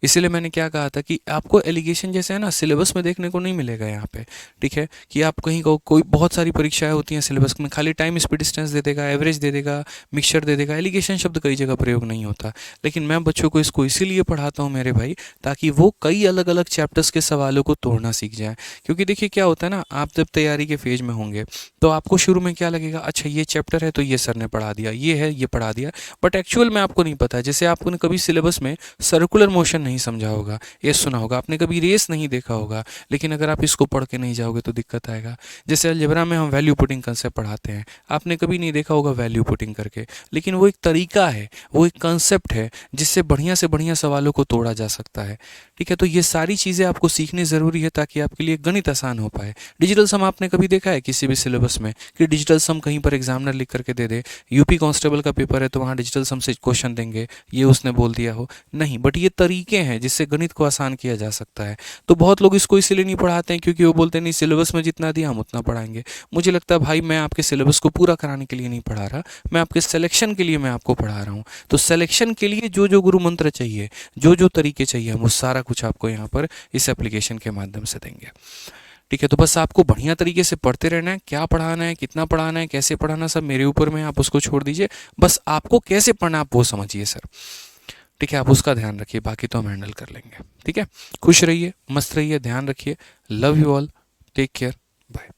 इसीलिए मैंने क्या कहा था कि आपको एलिगेशन जैसे है ना सिलेबस में देखने को नहीं मिलेगा यहाँ पे। ठीक है, कि आप कहीं को कोई बहुत सारी परीक्षाएं होती हैं सिलेबस में खाली टाइम स्पीड डिस्टेंस दे देगा, एवरेज दे देगा, मिक्सचर दे देगा, एलिगेशन शब्द कई जगह प्रयोग नहीं होता। लेकिन मैं बच्चों को इसको इसीलिए पढ़ाता हूँ मेरे भाई, ताकि वो कई अलग अलग चैप्टर्स के सवालों को तोड़ना सीख जाए। क्योंकि देखिए क्या होता है ना, आप जब तैयारी के फेज में होंगे तो आपको शुरू में क्या लगेगा, अच्छा ये चैप्टर है तो ये सर ने पढ़ा दिया, ये है ये पढ़ा दिया, बट एक्चुअल में आपको नहीं पता है। जैसे आपने कभी सिलेबस में सर्कुलर मोशन नहीं समझा होगा, ये सुना होगा, आपने कभी रेस नहीं देखा होगा, लेकिन अगर आप इसको पढ़ के नहीं जाओगे तो दिक्कत आएगा। जैसे अलजेब्रा में हम वैल्यू पुटिंग कंसेप्ट पढ़ाते हैं, आपने कभी नहीं देखा होगा वैल्यू पुटिंग करके, लेकिन वो एक तरीका है, वो एक कंसेप्ट है जिससे बढ़िया से बढ़िया सवालों को तोड़ा जा सकता है। ठीक है, तो ये सारी चीज़ें आपको सीखनी ज़रूरी है ताकि आपके लिए गणित आसान हो पाए। डिजिटल सम आपने कभी देखा है किसी भी सिलेबस में कि डिजिटल सम कहीं पर एग्जामिनर लिख करके दे दे, यूपी कांस्टेबल का पेपर है तो वहाँ डिजिटल सम से क्वेश्चन देंगे, ये उसने बोल दिया हो? नहीं, बट ये तरीके हैं जिससे गणित को आसान किया जा सकता है। तो बहुत लोग इसको इसीलिए नहीं पढ़ाते हैं क्योंकि वो बोलते हैं नहीं सिलेबस में जितना दिया हम उतना पढ़ाएंगे। मुझे लगता है भाई मैं आपके सिलेबस को पूरा कराने के लिए नहीं पढ़ा रहा, मैं आपके सिलेक्शन के लिए मैं आपको पढ़ा रहा हूँ। तो सिलेक्शन के लिए जो जो गुरु मंत्र चाहिए, जो जो तरीके चाहिए, हम वो सारा कुछ आपको यहाँ पर इस एप्लीकेशन के माध्यम से देंगे। ठीक है, तो बस आपको बढ़िया तरीके से पढ़ते रहना है, क्या पढ़ाना है, कितना पढ़ाना है, कैसे पढ़ाना, सब मेरे ऊपर में, आप उसको छोड़ दीजिए। बस आपको कैसे पढ़ना आप वो समझिए सर। ठीक है, आप उसका ध्यान रखिए, बाकी तो हम हैंडल कर लेंगे। ठीक है, खुश रहिए, मस्त रहिए, ध्यान रखिए। Love you all, take care, bye.